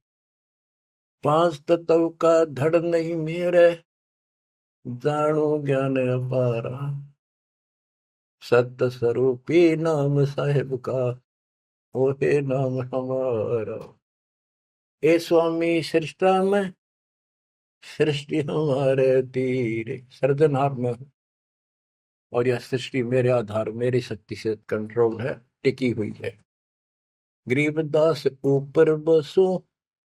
पांच तत्व का धड़ नहीं मेरे, जानो ज्ञान अपारा, सत्य स्वरूपी नाम साहेब का, वो है नाम हमारा। ए स्वामी सृष्टा में सृष्टि हमारे तीर, सृजनहार में हूँ और यह सृष्टि मेरे आधार, मेरी शक्ति से कंट्रोल है, टिकी हुई है। गरीबदास ऊपर बसो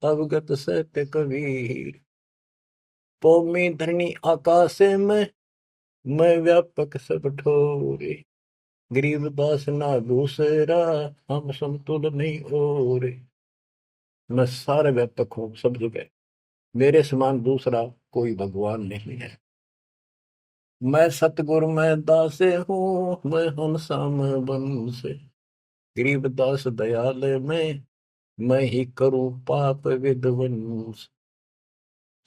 अवगत सत्य कबीर। पौमी धरणी आकाश में मैं व्यापक सब ठोरे, गरीबदास ना दूसरा हम समतुल नहीं और। मैं सारे व्यापक हूँ सब जगह, मेरे समान दूसरा कोई भगवान नहीं है। मैं सतगुरु मैं दासे हूँ, मैं हंसाम बन से, गरीबदास दयाल में मैं ही करूँ पाप विध्वंस।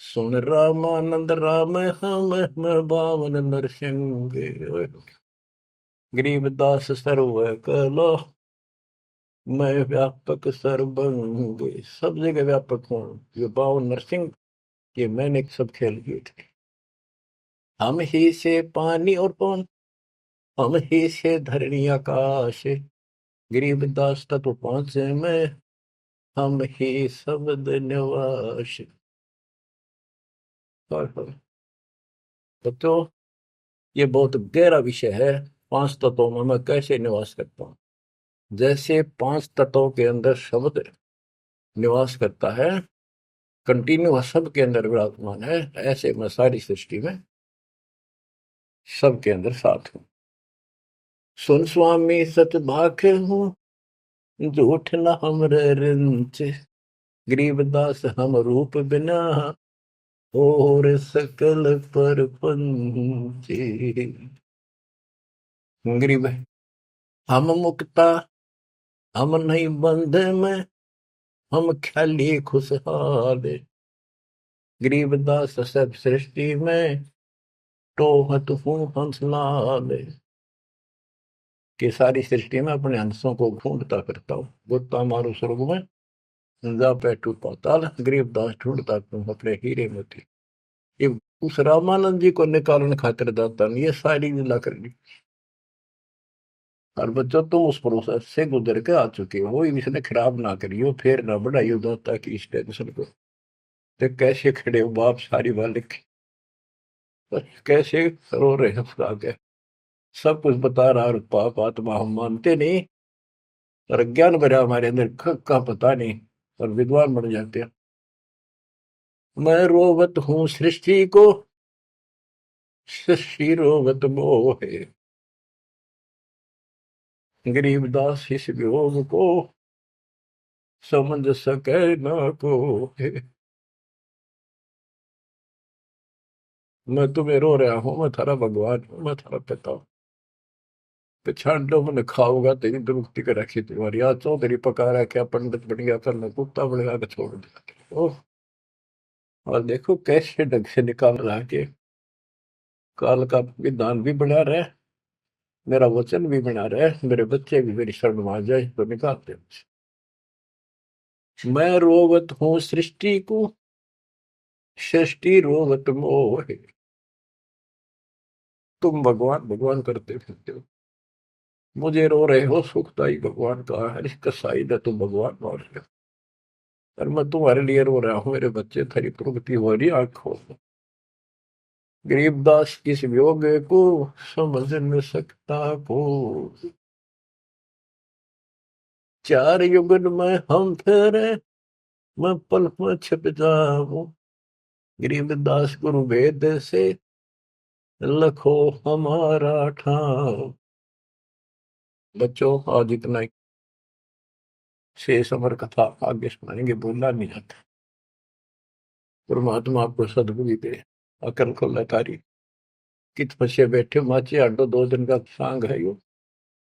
सुन रामानंद राम हम मैं बावन नरसिंह, गरीबदास सर्व कलो मैं व्यापक सर्वंग। सब जगह व्यापक हूँ। ये बावन नरसिंह, ये मैंने सब खेल किए थे। हम ही से पानी और पवन, हम ही से धरणी आकाश, गरीबदास तत्व पांच में हम ही शब्द निवास। तो ये बहुत गहरा विषय है। पांच तत्वों में मैं कैसे निवास करता हूँ। जैसे पांच तत्वों के अंदर शब्द निवास करता है, कंटिन्यू सबके अंदर विराजमान है, ऐसे मैं सारी सृष्टि में सबके अंदर साथ हूँ। सुन स्वामी सच भाखे हूँ, झूठ न हमरे रिंच, गरीबदास हम रूप बिना और सकल पर पंचे। गरीब हम मुक्ता, हम नहीं बंध में, हम ख्याली खुशहाल, गरीबदास सब सृष्टि में टोहत हूँ हंसलाल। कि सारी सृष्टि में अपने हंसों को ढूंढता फिरता हूँ। गोता मारू स्वर्ग में, जा बैठू पाताल, गरीबदास ढूंढता तुम अपने हीरे मोती। ये उस रामानंद जी को निकालने खातिर दाता ने ये सारी लीला करनी। और बच्चों तुम उस प्रोसेस से गुजर के आ चुके हो, इसने खराब ना करियो, फिर ना बढ़ाइयो दाता की इस टेंशन को। तो कैसे खड़े हो बाप सारी बालिक, कैसे रो रहे हो आगे, सब कुछ बता रहा और पाप आत्मा हम मानते नहीं और ज्ञान भरा हमारे अंदर का पता नहीं और विद्वान बन जाते हैं। मैं रोवत हूँ सृष्टि को, सृष्टि रोवत मोहे, गरीबदास इस वियोग को समझ सके ना को। मैं तुम्हें रो रहा हूँ, मैं थारा भगवान हूँ, मैं थारा पिता हूँ। पिछाड़ लो मैंने खाऊंगा तेरी दुरुक्ति कर रखी तुम्हारी, आज चौधरी पका रहा क्या पंडित बन गया, फिर मैं कुत्ता बन गया छोड़ दिया। ओह, और देखो कैसे ढंग से निकाल रहा के काल का विधान भी बना रहे, मेरा वचन भी बना रहे, मेरे बच्चे भी मेरी शरण में आ जाए तो निकालते हैं। मैं रोवत हूँ सृष्टि को, सृष्टि रोवत मोह। तुम भगवान भगवान करते फिरते हो, मुझे रो रहे हो, सुखदाई भगवान का है, इसका साइड है, तुम भगवान मान रहे हो। और मैं तुम्हारे लिए रो रहा हूँ, मेरे बच्चे थारी प्रगति हो रही आंखों में। गरीबदास किस वियोग को समझ न सकता को, चार युगन में हम फेरे, मैं पल में छिप जाऊं। गरीबदास गुरु वेद से लखो हमारा ठाव। बच्चों आज इतना ही, शेष अमर कथा आगे सुनाएंगे, बोलना नहीं आता। परमात्मा आपको सदबुद्धि दे, अकल खुला तारी। कित फंसे बैठे माचे आडो, 2 दिन का सांग है यो,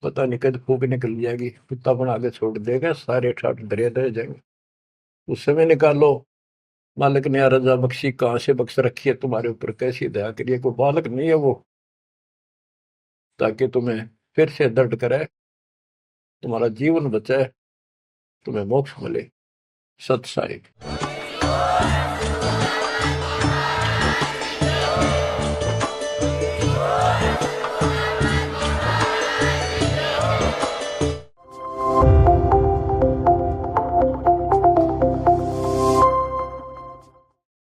पता नहीं कद फूक निकल जाएगी, कुत्ता बना के छोड़ देगा, सारे ठाट दरिया दे जाएंगे। उस समय निकालो, मालिक ने रजा बख्शी, कहां से बख्श रखी है तुम्हारे ऊपर, कैसी दया करिए, कोई बालक नहीं है वो, ताकि तुम्हें फिर से दर्द करे, तुम्हारा जीवन बचाए, तुम्हें मोक्ष मिले। सत साई।